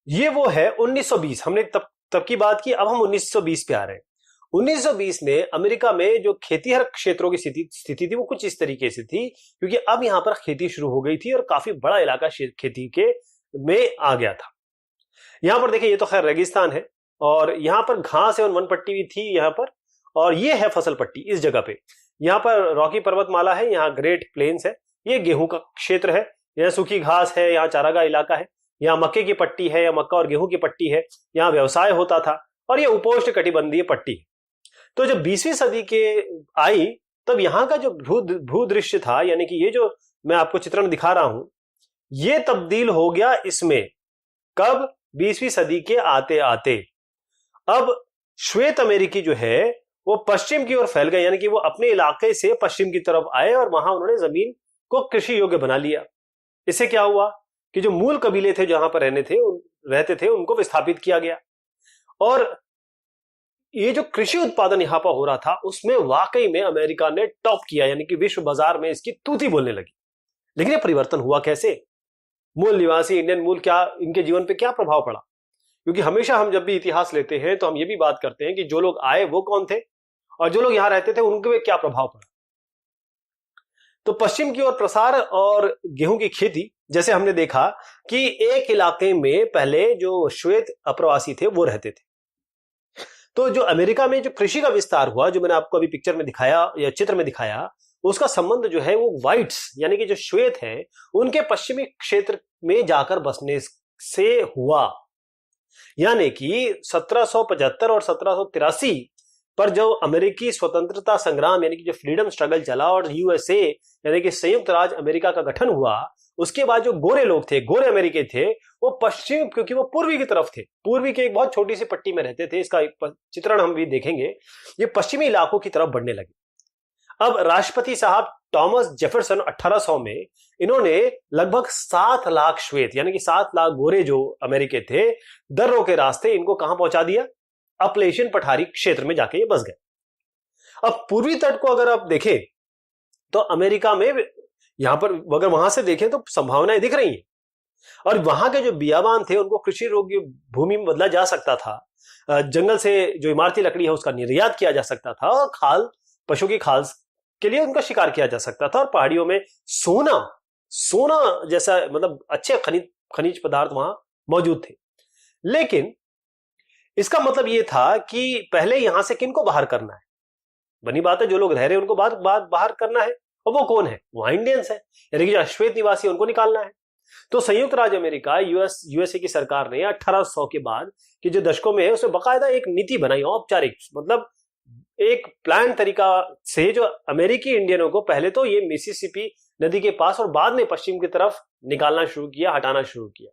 ये वो है 1920। हमने तब की बात की, अब हम 1920 पे आ रहे हैं। 1920 में अमेरिका में जो खेतीहर क्षेत्रों की स्थिति थी, वो कुछ इस तरीके से थी, क्योंकि अब यहां पर खेती शुरू हो गई थी और काफी बड़ा इलाका खेती के में आ गया था। यहां पर देखिए, ये तो खैर रेगिस्तान है, और यहां पर घास एवं वन पट्टी भी थी यहां पर, और ये है फसल पट्टी इस जगह पे। यहां पर रॉकी पर्वतमाला है, यहाँ ग्रेट प्लेन्स है, ये गेहूं का क्षेत्र है, यहाँ सूखी घास है, यहाँ चारागाह इलाका है, यहाँ मक्के की पट्टी है, या मक्का और गेहूं की पट्टी है, यहाँ व्यवसाय होता था, और ये उपोष्ण कटिबंधीय पट्टी है। तो जब 20वीं सदी के आई, तब यहाँ का जो भूदृश्य था, यानी कि ये जो मैं आपको चित्रण दिखा रहा हूं, ये तब्दील हो गया इसमें। कब? 20वीं सदी के आते आते। अब श्वेत अमेरिकी जो है वो पश्चिम की ओर फैल गए, यानी कि वो अपने इलाके से पश्चिम की तरफ आए और वहां उन्होंने जमीन को कृषि योग्य बना लिया। इससे क्या हुआ कि जो मूल कबीले थे जहां पर रहते थे, उनको विस्थापित किया गया, और ये जो कृषि उत्पादन यहां पर हो रहा था, उसमें वाकई में अमेरिका ने टॉप किया, यानी कि विश्व बाजार में इसकी तूती बोलने लगी। लेकिन ये परिवर्तन हुआ कैसे? मूल निवासी इंडियन मूल, क्या इनके जीवन पे क्या प्रभाव पड़ा? क्योंकि हमेशा हम जब भी इतिहास लेते हैं तो हम ये भी बात करते हैं कि जो लोग आए वो कौन थे, और जो लोग यहां रहते थे उनके पे क्या प्रभाव पड़ा। तो पश्चिम की ओर प्रसार और गेहूं की खेती, जैसे हमने देखा कि एक इलाके में पहले जो श्वेत अप्रवासी थे वो रहते थे। तो जो अमेरिका में जो कृषि का विस्तार हुआ, जो मैंने आपको अभी पिक्चर में दिखाया या चित्र में दिखाया, उसका संबंध जो है वो व्हाइट्स यानी कि जो श्वेत हैं उनके पश्चिमी क्षेत्र में जाकर बसने से हुआ। यानी कि 1775 और 1783 पर जो अमेरिकी स्वतंत्रता संग्राम यानी कि जो फ्रीडम स्ट्रगल चला और यूएसए यानी कि संयुक्त राज्य अमेरिका का गठन हुआ, उसके बाद जो गोरे लोग थे, गोरे अमेरिकी थे, वो पश्चिम, क्योंकि वो पूर्वी की तरफ थे, पूर्वी के एक बहुत छोटी सी पट्टी में रहते थे, इसका एक चित्रण हम भी देखेंगे, ये पश्चिमी इलाकों की तरफ बढ़ने लगे। अब राष्ट्रपति साहब थॉमस जेफरसन 1800 में इन्होंने लगभग 7 लाख श्वेत यानी कि 7 लाख गोरे जो अमेरिकी थे, दर्रों के रास्ते इनको कहां पहुंचा दिया? अपलेशियन पठारी क्षेत्र में जाके ये बस गए। अब पूर्वी तट को अगर आप देखें तो अमेरिका में यहां पर अगर वहां से देखें तो संभावनाएं दिख रही हैं, और वहां के जो बियाबान थे उनको कृषि योग्य भूमि में बदला जा सकता था, जंगल से जो इमारती लकड़ी है उसका निर्यात किया जा सकता था, और खाल, पशु की खाल के लिए उनका शिकार किया जा सकता था, और पहाड़ियों में सोना जैसा मतलब अच्छे खनिज पदार्थ वहां मौजूद थे। लेकिन इसका मतलब यह था कि पहले यहां से किनको बाहर करना है? बनी बात है, जो लोग रह रहे हैं उनको बाहर करना है, और वो कौन है? वहां इंडियंस है, यानी कि जो अश्वेत निवासी उनको निकालना है। तो संयुक्त राज्य अमेरिका यूएसए की सरकार ने 1800 के बाद के जो दशकों में है उसमें बाकायदा एक नीति बनाई, औपचारिक, मतलब एक प्लान तरीका से, जो अमेरिकी इंडियनों को पहले तो ये मिसिसिपी नदी के पास और बाद में पश्चिम की तरफ निकालना शुरू किया, हटाना शुरू किया।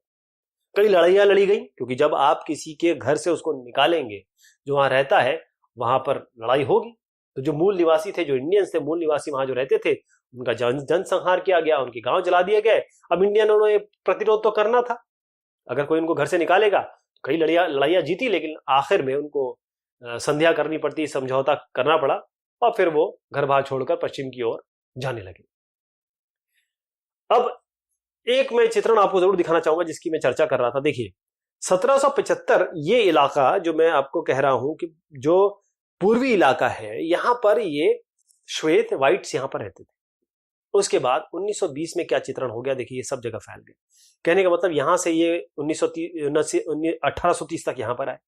कई लड़ाइयां लड़ी गई, क्योंकि जब आप किसी के घर से उसको निकालेंगे, जो वहां रहता है, वहां पर लड़ाई होगी। तो जो मूल निवासी थे, जो इंडियंस थे, मूल निवासी वहां जो रहते थे, उनका जन संहार किया गया, उनके गांव जला दिए गए। अब इंडियनों ने प्रतिरोध तो करना था, अगर कोई उनको घर से निकालेगा तो कई लड़ाइयां जीती, लेकिन आखिर में उनको संध्या करनी पड़ती, समझौता करना पड़ा, और फिर वो घर बार छोड़कर पश्चिम की ओर जाने लगे। अब एक मैं चित्रण आपको जरूर दिखाना चाहूंगा जिसकी मैं चर्चा कर रहा था। देखिए 1775 ये इलाका जो मैं आपको कह रहा हूं कि जो पूर्वी इलाका है, यहां पर ये श्वेत व्हाइट्स यहां पर रहते थे। उसके बाद 1920 में क्या चित्रण हो गया, देखिए ये सब जगह फैल गए। कहने का मतलब यहां से ये 1830 तक यहां पर आए,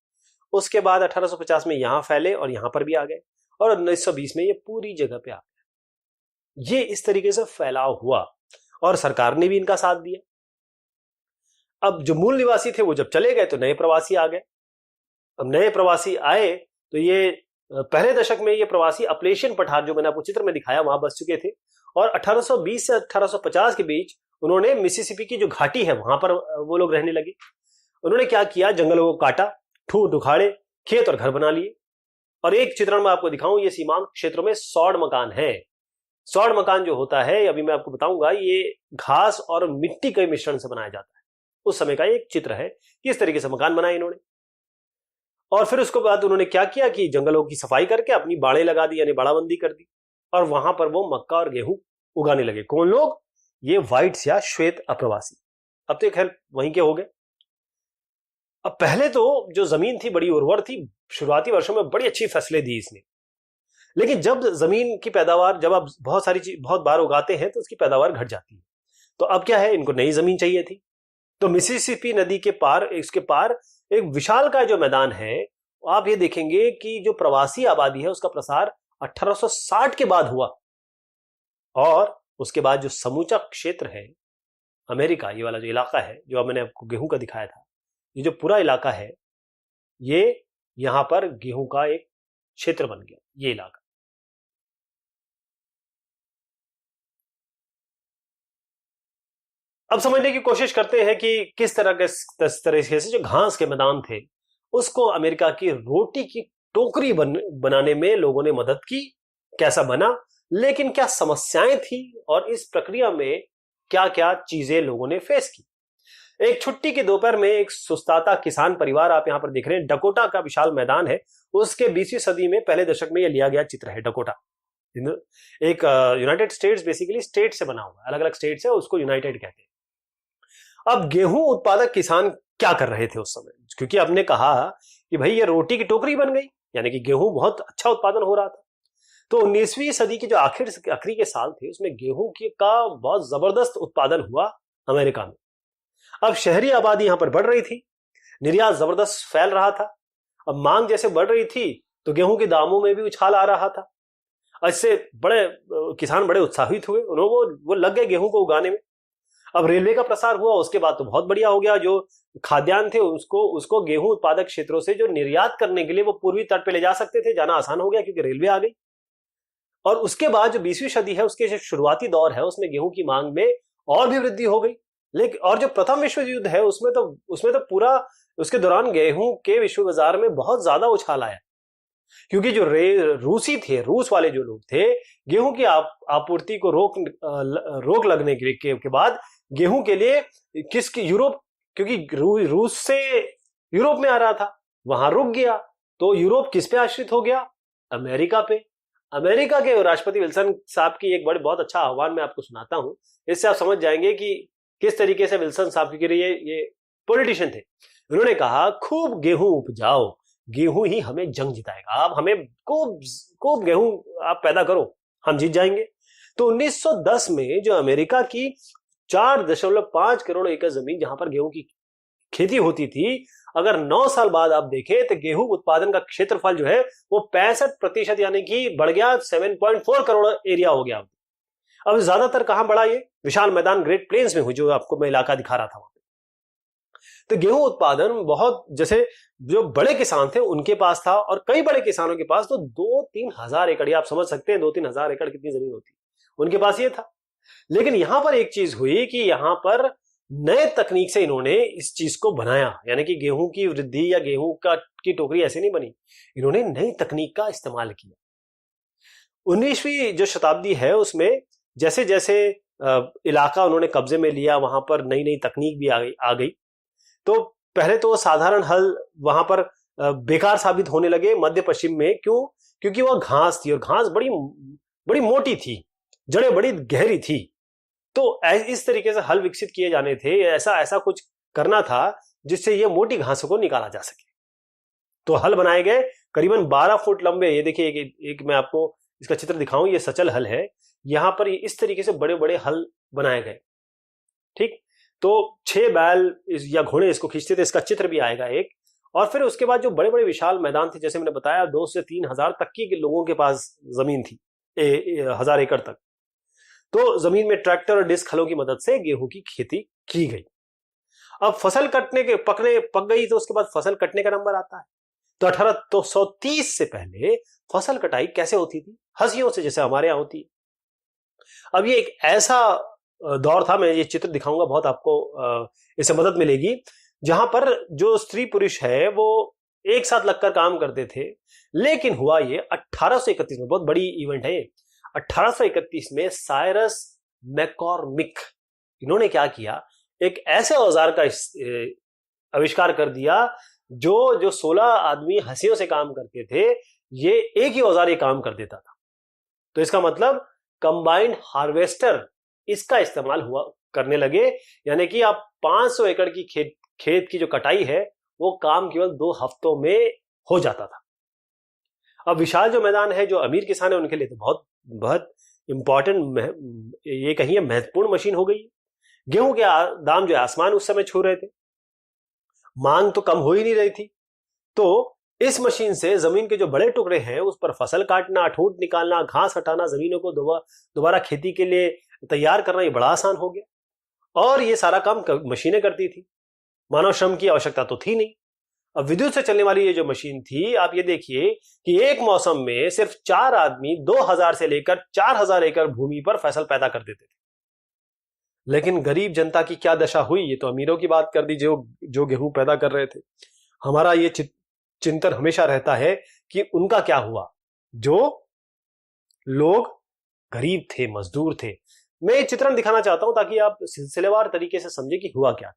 उसके बाद 1850 में यहां फैले और यहां पर भी आ गए, और 1920 में ये पूरी जगह पे आ गए। ये इस तरीके से फैलाव हुआ, और सरकार ने भी इनका साथ दिया। अब जो मूल निवासी थे वो जब चले गए तो नए प्रवासी आ गए। अब नए प्रवासी आए तो ये पहले दशक में ये प्रवासी अपलेशियन पठार जो मैंने आपको चित्र में दिखाया वहां बस चुके थे, और 1820 से 1850 के बीच उन्होंने मिसिसिपी की जो घाटी है वहां पर वो लोग रहने लगे। उन्होंने क्या किया, जंगलों को काटा, ठूंठ उखाड़े, खेत और घर बना लिए। और एक चित्रण में आपको दिखाऊं, ये सीमांत क्षेत्रों में सौड़ मकान है। सौड़ मकान जो होता है, अभी मैं आपको बताऊंगा, ये घास और मिट्टी के मिश्रण से बनाया जाता है। उस समय का एक चित्र है, किस तरीके से मकान बनाए इन्होंने। और फिर उसके बाद उन्होंने क्या किया कि जंगलों की सफाई करके अपनी बाड़ें लगा दी, यानी बाड़ाबंदी कर दी, और वहां पर वो मक्का और गेहूं उगाने लगे। कौन लोग? ये व्हाइट्स या श्वेत अप्रवासी। अब तो खैर वहीं के हो गए। अब पहले तो जो जमीन थी बड़ी उर्वर थी, शुरुआती वर्षों में बड़ी अच्छी फसलें दी इसने, लेकिन जब जमीन की पैदावार, जब आप बहुत सारी चीज बहुत बार उगाते हैं तो उसकी पैदावार घट जाती है। तो अब क्या है, इनको नई जमीन चाहिए थी। तो मिसिसिपी नदी के पार, इसके पार एक विशाल का जो मैदान है, आप ये देखेंगे कि जो प्रवासी आबादी है उसका प्रसार 1860 के बाद हुआ, और उसके बाद जो समूचा क्षेत्र है अमेरिका, ये वाला जो इलाका है जो अब मैंने आपको गेहूं का दिखाया था, ये जो पूरा इलाका है, ये यहां पर गेहूं का एक क्षेत्र बन गया ये इलाका। अब समझने की कोशिश करते हैं कि किस तरीके से जो घास के मैदान थे उसको अमेरिका की रोटी की टोकरी बनाने में लोगों ने मदद की, कैसा बना, लेकिन क्या समस्याएं थी, और इस प्रक्रिया में क्या क्या चीजें लोगों ने फेस की। एक छुट्टी की दोपहर में एक सुस्ताता किसान परिवार, आप यहां पर देख रहे हैं, डकोटा का विशाल मैदान है, उसके 20वीं सदी में पहले दशक में यह लिया गया चित्र है। डकोटा एक यूनाइटेड स्टेट्स, बेसिकली स्टेट से बना हुआ, अलग अलग स्टेट्स है, उसको यूनाइटेड कहते हैं। अब गेहूं उत्पादक किसान क्या कर रहे थे उस समय, क्योंकि आपने कहा कि भाई ये रोटी की टोकरी बन गई, यानी कि गेहूं बहुत अच्छा उत्पादन हो रहा था। तो 19वीं सदी के जो आखिरी के साल थे उसमें गेहूं की का बहुत जबरदस्त उत्पादन हुआ अमेरिका में। अब शहरी आबादी यहां पर बढ़ रही थी, निर्यात जबरदस्त फैल रहा था। अब मांग जैसे बढ़ रही थी तो गेहूं के दामों में भी उछाल आ रहा था। इससे बड़े किसान बड़े उत्साहित हुए, उन्होंने वो लग गए गेहूं को उगाने में। अब रेलवे का प्रसार हुआ, उसके बाद तो बहुत बढ़िया हो गया। जो खाद्यान्न थे उसको उसको गेहूं उत्पादक क्षेत्रों से जो निर्यात करने के लिए वो पूर्वी तट पे ले जा सकते थे, जाना आसान हो गया क्योंकि रेलवे आ गई। और उसके बाद जो 20वीं सदी है उसके जो शुरुआती दौर है उसमें गेहूं की मांग में और भी वृद्धि हो गई। लेकिन और जो प्रथम विश्व युद्ध है उसमें तो पूरा उसके दौरान गेहूं के विश्व बाजार में बहुत ज्यादा उछाल आया, क्योंकि जो रूस वाले जो लोग थे, गेहूं की आपूर्ति को रोक लगने के बाद गेहूं के लिए यूरोप, क्योंकि रूस से यूरोप में आ रहा था, वहां रुक गया। तो यूरोप किस पे आश्रित हो गया? अमेरिका पे। अमेरिका के राष्ट्रपति विल्सन साहब की एक बहुत अच्छा आह्वान मैं आपको सुनाता हूं, इससे आप समझ जाएंगे कि किस तरीके से विल्सन साहब के लिए ये पॉलिटिशियन थे। उन्होंने कहा, खूब गेहूं उपजाओ, गेहूं ही हमें जंग जिताएगा। आप हमें खूब गेहूं आप पैदा करो, हम जीत जाएंगे। तो 1910 में जो अमेरिका की 4.5 करोड़ एकड़ जमीन जहां पर गेहूं की खेती होती थी, अगर 9 साल बाद आप देखें तो गेहूं उत्पादन का क्षेत्रफल जो है वो 65% यानी कि बढ़ गया, 7.4 करोड़ एरिया हो गया। अब ज्यादातर कहां बढ़ा? ये विशाल मैदान ग्रेट प्लेन्स में हुई, जो आपको मैं इलाका दिखा रहा था वहां पे। तो गेहूं उत्पादन बहुत, जैसे जो बड़े किसान थे उनके पास था, और कई बड़े किसानों के पास तो 2-3 हजार एकड़, आप समझ सकते हैं 2-3 हजार एकड़ कितनी जमीन होती, उनके पास ये था। लेकिन यहां पर एक चीज हुई कि यहां पर नए तकनीक से इन्होंने इस चीज को बनाया, यानी कि गेहूं की वृद्धि या गेहूं की टोकरी ऐसे नहीं बनी, इन्होंने नई तकनीक का इस्तेमाल किया। 19वीं जो शताब्दी है उसमें जैसे जैसे इलाका उन्होंने कब्जे में लिया, वहां पर नई नई तकनीक भी आ गई। तो पहले तो साधारण हल वहां पर बेकार साबित होने लगे मध्य पश्चिम में। क्यों? क्योंकि वह घास थी, और घास बड़ी बड़ी मोटी थी, जड़ें बड़ी गहरी थी। तो इस तरीके से हल विकसित किए जाने थे, ऐसा कुछ करना था जिससे ये मोटी घासों को निकाला जा सके। तो हल बनाए गए करीबन 12 फुट लंबे। ये देखिए, एक मैं आपको इसका चित्र दिखाऊं, ये सचल हल है। यहां पर इस तरीके से बड़े बड़े हल बनाए गए। ठीक, तो 6 बैल या घोड़े इसको खींचते थे, इसका चित्र भी आएगा एक। और फिर उसके बाद जो बड़े बड़े विशाल मैदान थे, जैसे मैंने बताया 2 से 3 हजार तक की लोगों के पास जमीन थी, 1000 एकड़ तक। तो जमीन में ट्रैक्टर और डिस्क हलों की मदद से गेहूं की खेती की गई। अब फसल पक गई, तो उसके बाद फसल कटने का नंबर आता है। तो 1830 से पहले फसल कटाई कैसे होती थी? हंसियों से, जैसे हमारे यहां होती है। अब ये एक ऐसा दौर था, मैं ये चित्र दिखाऊंगा, बहुत आपको इससे मदद मिलेगी, जहां पर जो स्त्री पुरुष है वो एक साथ लगकर काम करते थे। लेकिन हुआ ये 1831 में, बहुत बड़ी इवेंट है ये। 1831 में साइरस मैकॉर्मिक, इन्होंने क्या किया, एक ऐसे औजार का आविष्कार कर दिया जो 16 आदमी हंसियों से काम करते थे, ये एक ही औजार ये काम कर देता था। तो इसका मतलब कंबाइंड हार्वेस्टर, इसका इस्तेमाल हुआ करने लगे। यानी कि आप 500 एकड़ की खेत की जो कटाई है वो काम केवल 2 हफ्तों में हो जाता था। अब विशाल जो मैदान है, जो अमीर किसान है उनके लिए तो बहुत बहुत इंपॉर्टेंट, ये कहिए महत्वपूर्ण मशीन हो गई। गेहूं के दाम जो आसमान उस समय छू रहे थे, मांग तो कम हो ही नहीं रही थी। तो इस मशीन से जमीन के जो बड़े टुकड़े हैं उस पर फसल काटना, ठूंठ निकालना, घास हटाना, जमीनों को दोबारा खेती के लिए तैयार करना, ये बड़ा आसान हो गया। और ये सारा काम मशीनें करती थी, मानव श्रम की आवश्यकता तो थी नहीं। अब विद्युत से चलने वाली ये जो मशीन थी, आप ये देखिए कि एक मौसम में सिर्फ 4 आदमी 2000 से लेकर 4000 एकड़ भूमि पर फसल पैदा कर देते थे। लेकिन गरीब जनता की क्या दशा हुई, ये तो अमीरों की बात कर दी जो गेहूं पैदा कर रहे थे। हमारा ये चिंतन हमेशा रहता है कि उनका क्या हुआ, जो लोग गरीब थे, मजदूर थे। मैं ये चित्रण दिखाना चाहता हूं ताकि आप सिलसिलेवार तरीके से समझे कि हुआ क्या।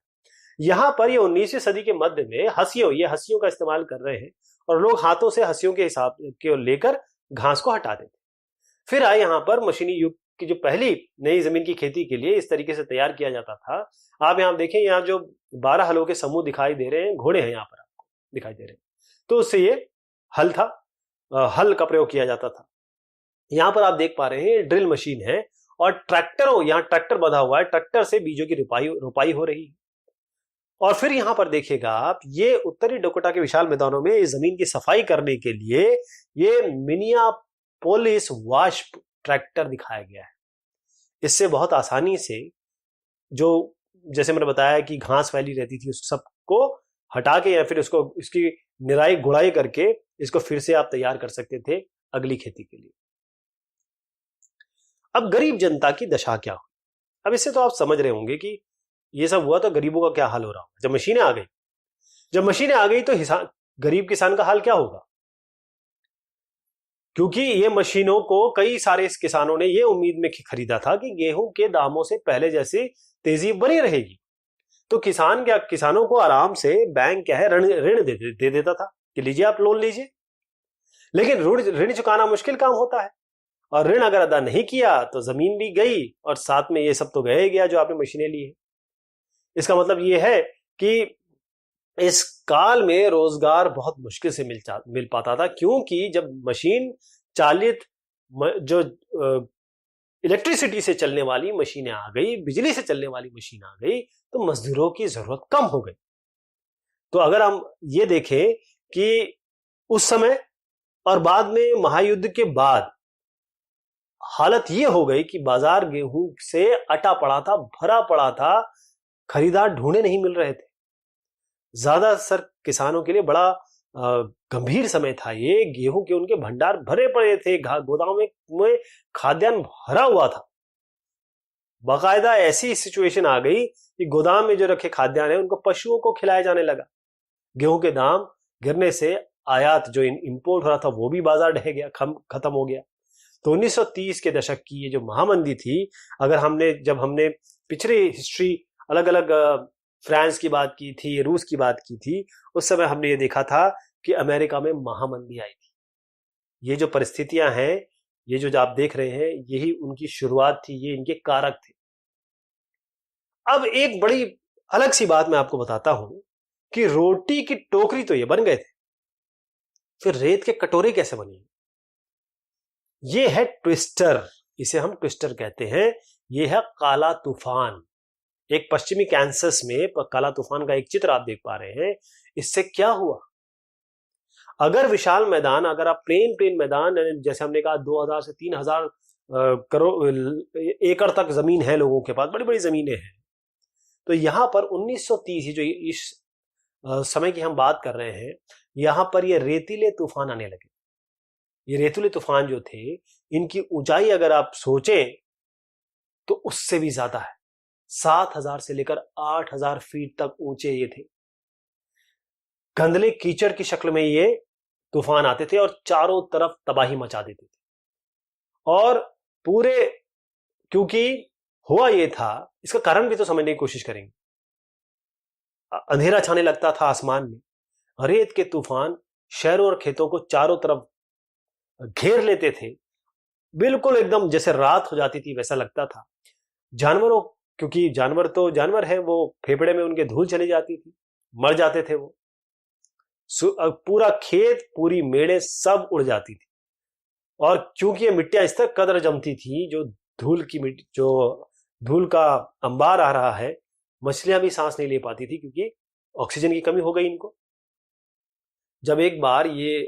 यहां पर ये 19वीं सदी के मध्य में हंसियों का इस्तेमाल कर रहे हैं, और लोग हाथों से हंसियों के हिसाब के लेकर घास को हटाते थे। फिर आए यहां पर मशीनी युग की जो पहली नई जमीन की खेती के लिए इस तरीके से तैयार किया जाता था। आप यहां देखें, यहाँ जो 12 हलों के समूह दिखाई दे रहे हैं, घोड़े हैं यहां पर आपको दिखाई दे रहे हैं, तो उससे ये हल था, हल का प्रयोग किया जाता था। यहां पर आप देख पा रहे हैं ड्रिल मशीन है और ट्रैक्टरों, यहां ट्रैक्टर बंधा हुआ है, ट्रैक्टर से बीजों की रुपाई हो रही है। और फिर यहां पर देखिएगा आप, ये उत्तरी डकोटा के विशाल मैदानों में इस जमीन की सफाई करने के लिए ये मिनियापोलिस वास्प ट्रैक्टर दिखाया गया है। इससे बहुत आसानी से जो, जैसे मैंने बताया कि घास फैली रहती थी, उस सबको हटा के या फिर उसको, इसकी निराई गुड़ाई करके इसको फिर से आप तैयार कर सकते थे अगली खेती के लिए। अब गरीब जनता की दशा क्या हुई? अब इससे तो आप समझ रहे होंगे कि ये सब हुआ तो गरीबों का क्या हाल हो रहा होगा। जब मशीनें आ गई, तो गरीब किसान का हाल क्या होगा? क्योंकि ये मशीनों को कई सारे किसानों ने ये उम्मीद में खरीदा था कि गेहूं के दामों से पहले जैसी तेजी बनी रहेगी, तो किसानों को आराम से बैंक क्या है ऋण दे देता था कि लीजिए आप लोन लीजिए। लेकिन ऋण चुकाना मुश्किल काम होता है, और ऋण अगर अदा नहीं किया तो जमीन भी गई और साथ में ये सब तो गया ही गया जो आपने मशीनें ली है। इसका मतलब ये है कि इस काल में रोजगार बहुत मुश्किल से मिल पाता था, क्योंकि जब मशीन चालित जो इलेक्ट्रिसिटी से चलने वाली मशीनें आ गई, बिजली से चलने वाली मशीन आ गई, तो मजदूरों की जरूरत कम हो गई। तो अगर हम ये देखें कि उस समय और बाद में महायुद्ध के बाद हालत ये हो गई कि बाजार गेहूं से अटा पड़ा था, भरा पड़ा था, खरीदार ढूंढे नहीं मिल रहे थे। ज्यादातर किसानों के लिए बड़ा गंभीर समय था ये। गेहूं के उनके भंडार भरे पड़े थे, गोदाम में खाद्यान्न भरा हुआ था। बाकायदा ऐसी सिचुएशन आ गई कि गोदाम में जो रखे खाद्यान्न है उनको पशुओं को खिलाया जाने लगा। गेहूं के दाम गिरने से आयात जो इंपोर्ट हो रहा था वो भी बाजार ढह गया, खत्म हो गया। तो 1930 के दशक की ये जो महामंदी थी, अगर जब हमने पिछले हिस्ट्री अलग अलग फ्रांस की बात की थी, रूस की बात की थी, उस समय हमने ये देखा था कि अमेरिका में महामंदी आई थी। ये जो परिस्थितियां हैं, ये जो आप देख रहे हैं, यही उनकी शुरुआत थी, ये इनके कारक थे। अब एक बड़ी अलग सी बात मैं आपको बताता हूं कि रोटी की टोकरी तो ये बन गए थे, फिर रेत के कटोरे कैसे बने? ये है ट्विस्टर, इसे हम ट्विस्टर कहते हैं। ये है काला तूफान। एक पश्चिमी कैंसस में काला तूफान का एक चित्र आप देख पा रहे हैं। इससे क्या हुआ? अगर विशाल मैदान, अगर आप प्लेन मैदान, जैसे हमने कहा 2000 से 3000 करोड़ एकड़ तक जमीन है लोगों के पास, बड़ी बड़ी जमीनें हैं, तो यहां पर 1930 जो इस समय की हम बात कर रहे हैं, यहां पर ये रेतीले तूफान आने लगे। ये रेतीले तूफान जो थे, इनकी ऊंचाई अगर आप सोचें तो उससे भी ज्यादा है। 7000 से लेकर 8000 फीट तक ऊंचे ये थे। गंदले कीचड़ की शक्ल में ये तूफान आते थे और चारों तरफ तबाही मचा देते थे। और पूरे, क्योंकि हुआ ये था, इसका कारण भी तो समझने की कोशिश करेंगे। अंधेरा छाने लगता था आसमान में, रेत के तूफान शहरों और खेतों को चारों तरफ घेर लेते थे, बिल्कुल एकदम जैसे रात हो जाती थी वैसा लगता था। जानवरों, क्योंकि जानवर तो जानवर है, वो फेफड़े में उनके धूल चली जाती थी, मर जाते थे वो। पूरा खेत, पूरी मेड़े सब उड़ जाती थी। और क्योंकि ये मिट्टियां इस तरह कदर जमती थी, जो धूल का अंबार आ रहा है, मछलियां भी सांस नहीं ले पाती थी क्योंकि ऑक्सीजन की कमी हो गई इनको। जब एक बार ये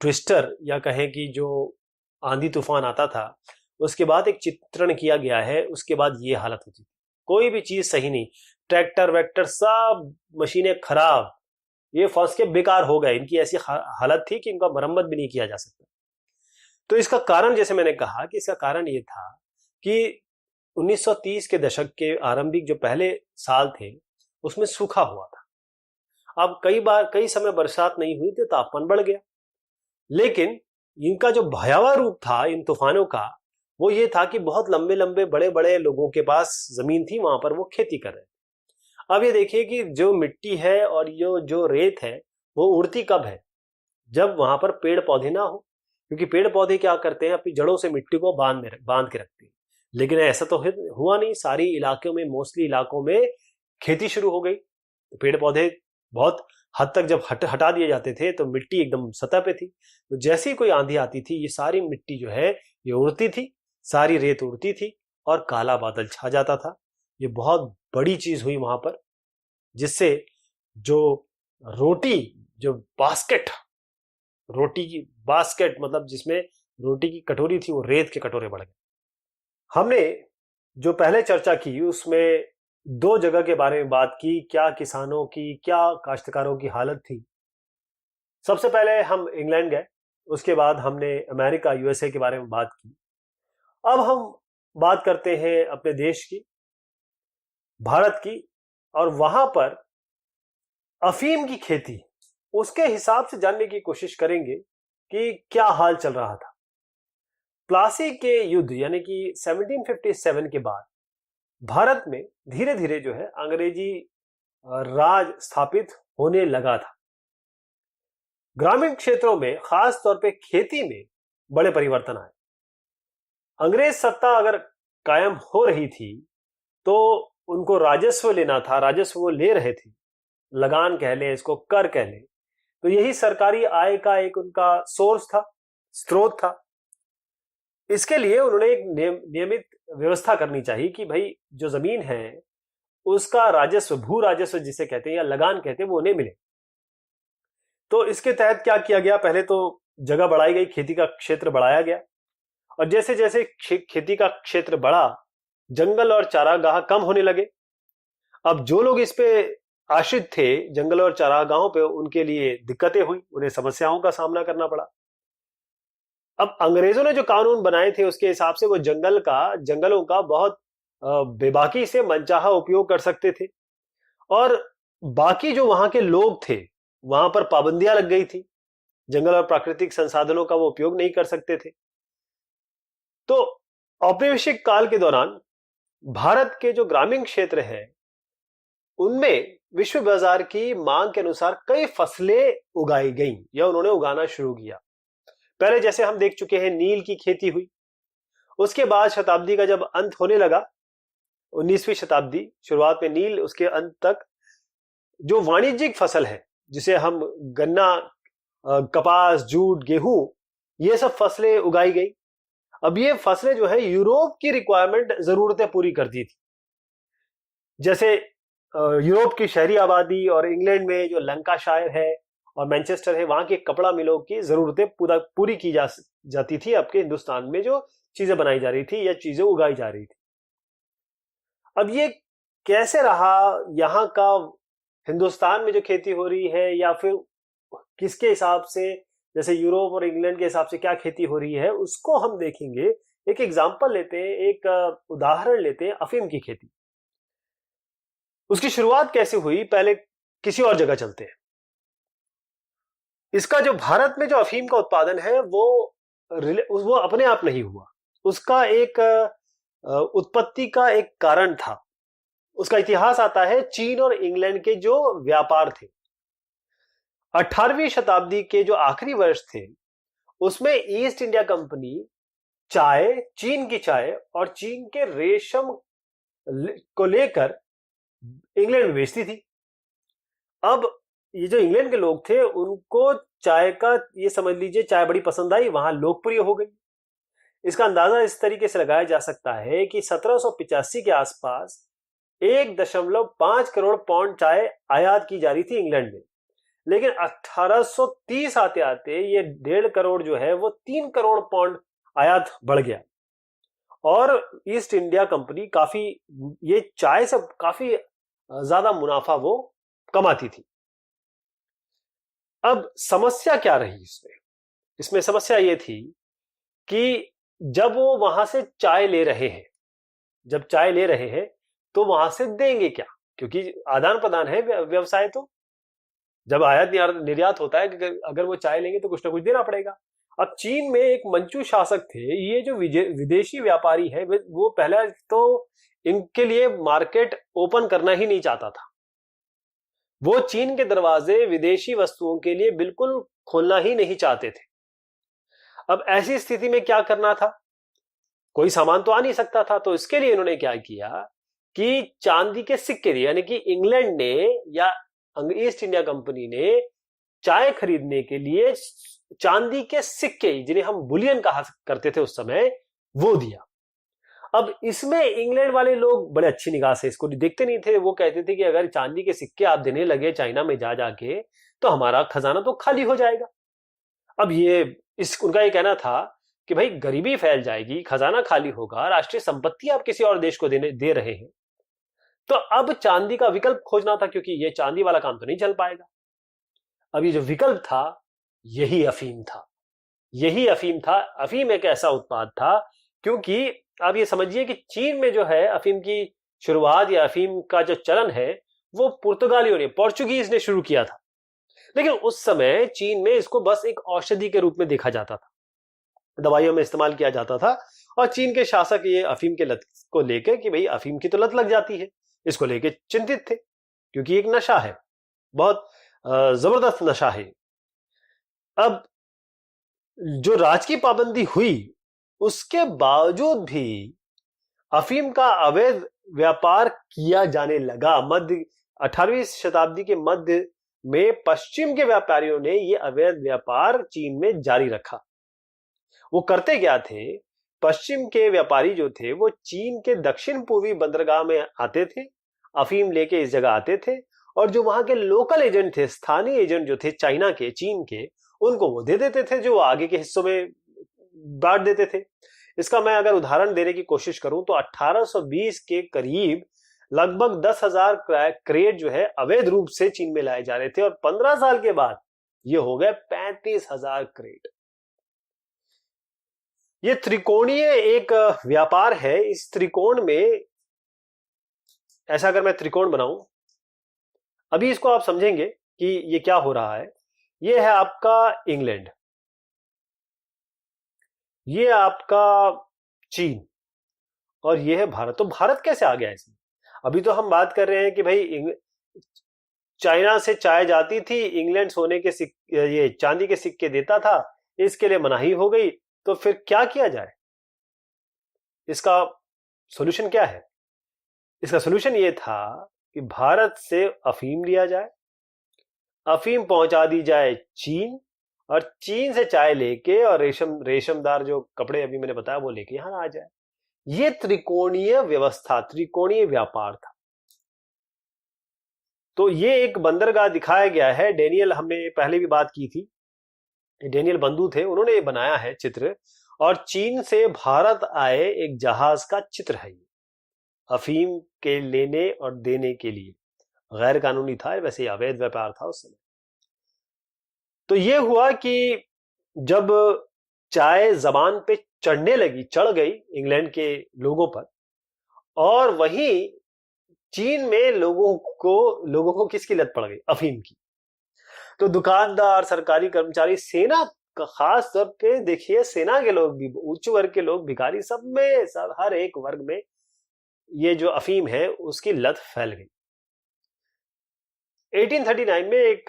ट्विस्टर, या कहें कि जो आंधी तूफान आता था, उसके बाद एक चित्रण किया गया है, उसके बाद ये हालत होती थी। कोई भी चीज सही नहीं, ट्रैक्टर वैक्टर सब मशीनें खराब, ये फंस के बेकार हो गए। इनकी ऐसी हालत थी कि इनका मरम्मत भी नहीं किया जा सकता। तो इसका कारण, जैसे मैंने कहा कि इसका कारण ये था कि 1930 के दशक के आरंभिक जो पहले साल थे, उसमें सूखा हुआ था। अब कई समय बरसात नहीं हुई तो तापमान बढ़ गया। लेकिन इनका जो भयावह रूप था इन तूफानों का, वो ये था कि बहुत लंबे लंबे बड़े बड़े लोगों के पास जमीन थी, वहां पर वो खेती कर रहे थे। अब ये देखिए कि जो मिट्टी है और ये जो रेत है, वो उड़ती कब है? जब वहां पर पेड़ पौधे ना हो, क्योंकि पेड़ पौधे क्या करते हैं, अपनी जड़ों से मिट्टी को बांध के रखते हैं। लेकिन ऐसा तो हुआ नहीं। सारी इलाकों में, मोस्टली इलाकों में खेती शुरू हो गई, तो पेड़ पौधे बहुत हद तक जब हटा दिए जाते थे तो मिट्टी एकदम सतह पे थी, तो जैसे ही कोई आंधी आती थी ये सारी मिट्टी जो है ये उड़ती थी, सारी रेत उड़ती थी और काला बादल छा जाता था। ये बहुत बड़ी चीज हुई वहां पर, जिससे जो रोटी, जो बास्केट, रोटी की बास्केट मतलब जिसमें रोटी की कटोरी थी, वो रेत के कटोरे बढ़ गए। हमने जो पहले चर्चा की उसमें दो जगह के बारे में बात की, क्या किसानों की, क्या काश्तकारों की हालत थी। सबसे पहले हम इंग्लैंड गए, उसके बाद हमने अमेरिका यूएसए के बारे में बात की। अब हम बात करते हैं अपने देश की, भारत की, और वहां पर अफीम की खेती, उसके हिसाब से जानने की कोशिश करेंगे कि क्या हाल चल रहा था। प्लासी के युद्ध यानी कि 1757 के बाद भारत में धीरे धीरे जो है अंग्रेजी राज स्थापित होने लगा था। ग्रामीण क्षेत्रों में खास तौर पे खेती में बड़े परिवर्तन आए। अंग्रेज सत्ता अगर कायम हो रही थी तो उनको राजस्व लेना था, राजस्व वो ले रहे थे, लगान कह लें इसको, कर कह लें, तो यही सरकारी आय का एक उनका सोर्स था, स्रोत था। इसके लिए उन्होंने एक नियमित व्यवस्था करनी चाहिए कि भाई जो जमीन है उसका राजस्व, भू राजस्व जिसे कहते हैं या लगान कहते हैं, वो उन्हें मिले। तो इसके तहत क्या किया गया, पहले तो जगह बढ़ाई गई, खेती का क्षेत्र बढ़ाया गया, और जैसे जैसे खेती का क्षेत्र बढ़ा जंगल और चारागाह कम होने लगे। अब जो लोग इस पे आश्रित थे, जंगल और चारागाहों पे, उनके लिए दिक्कतें हुई, उन्हें समस्याओं का सामना करना पड़ा। अब अंग्रेजों ने जो कानून बनाए थे उसके हिसाब से वो जंगलों का बहुत बेबाकी से मनचाहा उपयोग कर सकते थे, और बाकी जो वहां के लोग थे वहां पर पाबंदियां लग गई थी, जंगल और प्राकृतिक संसाधनों का वो उपयोग नहीं कर सकते थे। तो औपनिवेशिक काल के दौरान भारत के जो ग्रामीण क्षेत्र है उनमें विश्व बाजार की मांग के अनुसार कई फसलें उगाई गई या उन्होंने उगाना शुरू किया। पहले जैसे हम देख चुके हैं नील की खेती हुई, उसके बाद शताब्दी का जब अंत होने लगा, 19वीं शताब्दी शुरुआत में नील, उसके अंत तक जो वाणिज्यिक फसल है जिसे हम गन्ना, कपास, जूट, गेहूं, ये सब फसलें उगाई गई। अब ये फसलें जो है यूरोप की रिक्वायरमेंट, जरूरतें पूरी करती थी। जैसे यूरोप की शहरी आबादी और इंग्लैंड में जो लंकाशायर है और मैनचेस्टर है, वहां के कपड़ा मिलों की जरूरतें पूरी की जाती थी। आपके हिंदुस्तान में जो चीजें बनाई जा रही थी या चीजें उगाई जा रही थी। अब ये कैसे रहा यहाँ का, हिंदुस्तान में जो खेती हो रही है या फिर किसके हिसाब से, जैसे यूरोप और इंग्लैंड के हिसाब से क्या खेती हो रही है, उसको हम देखेंगे। एक एग्जाम्पल लेते हैं, एक उदाहरण लेते हैं, अफीम की खेती। उसकी शुरुआत कैसे हुई, पहले किसी और जगह चलते हैं। इसका जो भारत में जो अफीम का उत्पादन है वो अपने आप नहीं हुआ, उसका एक उत्पत्ति का एक कारण था। उसका इतिहास आता है चीन और इंग्लैंड के जो व्यापार थे। 18वीं शताब्दी के जो आखिरी वर्ष थे उसमें ईस्ट इंडिया कंपनी चाय, चीन की चाय और चीन के रेशम को लेकर इंग्लैंड में बेचती थी। अब ये जो इंग्लैंड के लोग थे उनको चाय का, ये समझ लीजिए, चाय बड़ी पसंद आई, वहां लोकप्रिय हो गई। इसका अंदाजा इस तरीके से लगाया जा सकता है कि 1785 के आसपास 1.5 करोड़ पाउंड चाय आयात की जा रही थी इंग्लैंड में, लेकिन 1830 आते आते ये 1.5 करोड़ जो है वो 3 करोड़ पाउंड आयात बढ़ गया, और ईस्ट इंडिया कंपनी काफी, ये चाय से काफी ज्यादा मुनाफा वो कमाती थी। अब समस्या क्या रही इसमें समस्या ये थी कि जब वो वहां से चाय ले रहे हैं तो वहां से देंगे क्या, क्योंकि आदान प्रदान है व्यवसाय। तो जब आयात निर्यात होता है कि अगर वो चाय लेंगे तो कुछ ना कुछ देना पड़ेगा। अब चीन में एक मंचू शासक थे, ये जो विदेशी व्यापारी है वो पहले तो इनके लिए मार्केट ओपन करना ही नहीं चाहता था। वो चीन के दरवाजे विदेशी वस्तुओं के लिए बिल्कुल खोलना ही नहीं चाहते थे। अब ऐसी स्थिति में क्या करना था, कोई सामान तो आ नहीं सकता था, तो इसके लिए इन्होंने क्या किया कि चांदी के सिक्के दिए, यानी कि इंग्लैंड ने या ईस्ट इंडिया कंपनी ने चाय खरीदने के लिए चांदी के सिक्के, जिन्हें हम बुलियन कहा करते थे उस समय, वो दिया। अब इसमें इंग्लैंड वाले लोग बड़े अच्छी निगाह से इसको देखते नहीं थे। वो कहते थे कि अगर चांदी के सिक्के आप देने लगे चाइना में जा जाके तो हमारा खजाना तो खाली हो जाएगा। अब उनका ये कहना था कि भाई गरीबी फैल जाएगी, खजाना खाली होगा, राष्ट्रीय संपत्ति आप किसी और देश को दे रहे हैं। तो अब चांदी का विकल्प खोजना था, क्योंकि ये चांदी वाला काम तो नहीं चल पाएगा। अब ये जो विकल्प था यही अफीम था। यही अफीम था। अफीम एक ऐसा उत्पाद था, क्योंकि आप ये समझिए कि चीन में जो है अफीम की शुरुआत या अफीम का जो चलन है वो पुर्तगालियों ने, पोर्चुगीज ने शुरू किया था। लेकिन उस समय चीन में इसको बस एक औषधि के रूप में देखा जाता था, दवाइयों में इस्तेमाल किया जाता था। और चीन के शासक ये अफीम के लत को लेकर कि भाई अफीम की तो लत लग जाती है, इसको लेकर चिंतित थे, क्योंकि एक नशा है, बहुत जबरदस्त नशा है। अब जो राज की पाबंदी हुई उसके बावजूद भी अफीम का अवैध व्यापार किया जाने लगा। 18वीं शताब्दी के मध्य में पश्चिम के व्यापारियों ने यह अवैध व्यापार चीन में जारी रखा। वो करते क्या थे, पश्चिम के व्यापारी जो थे वो चीन के दक्षिण पूर्वी बंदरगाह में आते थे, अफीम लेके इस जगह आते थे, और जो वहां के लोकल एजेंट थे, स्थानीय एजेंट जो थे चाइना के, चीन के, उनको वो दे देते थे, जो आगे के हिस्सों में बांट देते थे। इसका मैं अगर उदाहरण देने की कोशिश करूं तो 1820 के करीब लगभग 10,000 क्रेट जो है अवैध रूप से चीन में लाए जा रहे थे, और 15 साल के बाद ये हो गए 35,000 क्रेट। ये त्रिकोणीय एक व्यापार है। इस त्रिकोण में, ऐसा अगर मैं त्रिकोण बनाऊं, अभी इसको आप समझेंगे कि ये क्या हो रहा है। ये है आपका इंग्लैंड, ये आपका चीन, और ये है भारत। तो भारत कैसे आ गया इसमें? अभी तो हम बात कर रहे हैं कि भाई चाइना से चाय जाती थी, इंग्लैंड सोने के ये चांदी के सिक्के देता था, इसके लिए मनाही हो गई। तो फिर क्या किया जाए? इसका सॉल्यूशन क्या है? इसका सॉल्यूशन ये था कि भारत से अफीम लिया जाए, अफीम पहुंचा दी जाए चीन, और चीन से चाय लेके और रेशमदार जो कपड़े अभी मैंने बताया वो लेके यहां आ जाए। ये त्रिकोणीय व्यवस्था, त्रिकोणीय व्यापार था। तो ये एक बंदरगाह दिखाया गया है। डेनियल, हमने पहले भी बात की थी, डेनियल बंधु थे, उन्होंने ये बनाया है चित्र, और चीन से भारत आए एक जहाज का चित्र है ये, अफीम के लेने और देने के लिए। गैर कानूनी था, वैसे अवैध व्यापार था उस समय। तो ये हुआ कि जब चाय जबान पे चढ़ गई इंग्लैंड के लोगों पर, और वहीं चीन में लोगों को किसकी लत पड़ गई? अफीम की। तो दुकानदार, सरकारी कर्मचारी, सेना का खास तौर पे देखिए, सेना के लोग भी, उच्च वर्ग के लोग, भिखारी, सब हर एक वर्ग में ये जो अफीम है उसकी लत फैल गई। 1839 में एक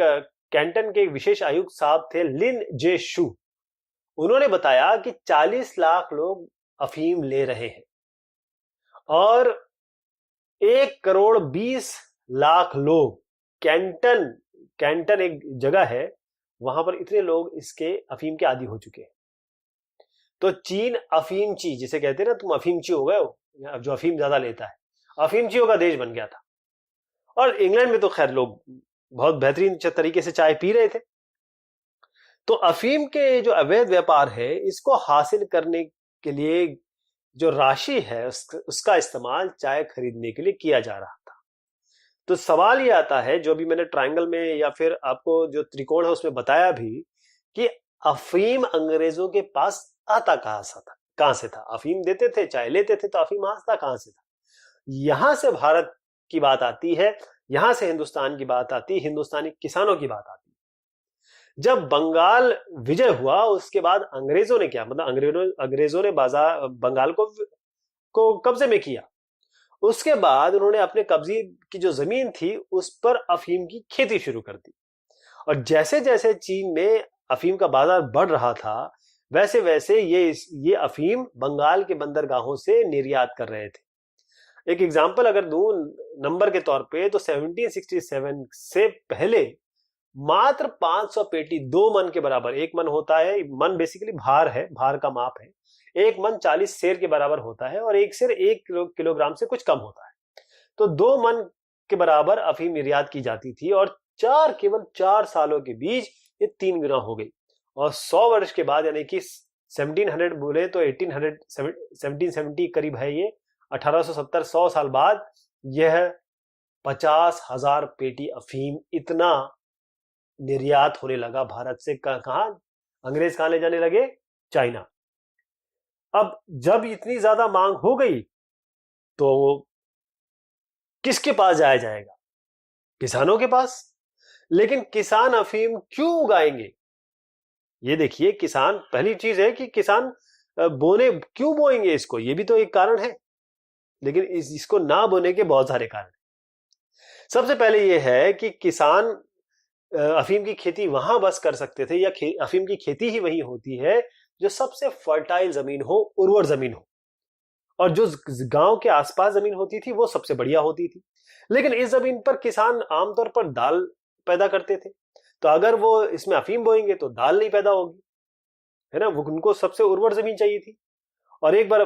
कैंटन के विशेष आयुक्त साहब थे, लिन जे शू, उन्होंने बताया कि 40 लाख लोग अफीम ले रहे हैं, और 1,20,00,000 लोग, कैंटन एक जगह है वहां पर, इतने लोग इसके अफीम के आदी हो चुके हैं। तो चीन अफीमची, जिसे कहते हैं ना, तुम अफीमची हो गए हो, जो अफीम ज्यादा लेता है, अफीमचियों का देश बन गया था। और इंग्लैंड में तो खैर लोग बहुत बेहतरीन तरीके से चाय पी रहे थे। तो अफीम के जो अवैध व्यापार है, इसको हासिल करने के लिए जो राशि है उसका इस्तेमाल चाय खरीदने के लिए किया जा रहा था। तो सवाल ये आता है, जो भी मैंने ट्रायंगल में या फिर आपको जो त्रिकोण है उसमें बताया भी, कि अफीम अंग्रेजों के पास आता कहां से था? अफीम देते थे, चाय लेते थे, तो अफीम आता कहां से था? यहां से भारत की बात आती है, यहां से हिंदुस्तान की बात आती है, हिंदुस्तानी किसानों की बात आती है। जब बंगाल विजय हुआ उसके बाद अंग्रेजों ने क्या, मतलब अंग्रेजों ने बंगाल को कब्जे में किया। उसके बाद उन्होंने अपने कब्जे की जो जमीन थी उस पर अफीम की खेती शुरू कर दी, और जैसे जैसे चीन में अफीम का बाजार बढ़ रहा था, वैसे वैसे ये अफीम बंगाल के बंदरगाहों से निर्यात कर रहे थे। एक एग्जांपल अगर दूं नंबर के तौर पे, तो 1767 से पहले मात्र 500 पेटी, 2 मन के बराबर, एक मन होता है, मन बेसिकली भार है, भार का माप है, एक मन 40 सेर के बराबर होता है और एक सेर 1 किलोग्राम से कुछ कम होता है। तो 2 मन के बराबर अफीम निर्यात की जाती थी और केवल 4 सालों के बीच ये 3 गुना हो गई। और 100 वर्ष के बाद, यानी कि 1700 बोले तो 1770 करीब है ये, 1870, 100 साल बाद यह 50,000 पेटी अफीम इतना निर्यात होने लगा भारत से। कहां अंग्रेज कहां ले जाने लगे? चाइना। अब जब इतनी ज्यादा मांग हो गई तो किसके पास जाया जाएगा? किसानों के पास। लेकिन किसान अफीम क्यों उगाएंगे? ये देखिए, किसान, पहली चीज है कि किसान क्यों बोएंगे इसको, ये भी तो एक कारण है। लेकिन इसको ना बोने के बहुत सारे कारण हैं। सबसे पहले ये है कि किसान अफीम की खेती वहां बस कर सकते थे, या अफीम की खेती ही वही होती है जो सबसे फर्टाइल जमीन हो, उर्वर जमीन हो, और जो गांव के आसपास जमीन होती थी वो सबसे बढ़िया होती थी। लेकिन इस जमीन पर किसान आमतौर पर दाल पैदा करते थे, तो अगर वो इसमें अफीम बोएंगे तो दाल नहीं पैदा होगी, है ना। उनको सबसे उर्वर जमीन चाहिए थी, और एक बार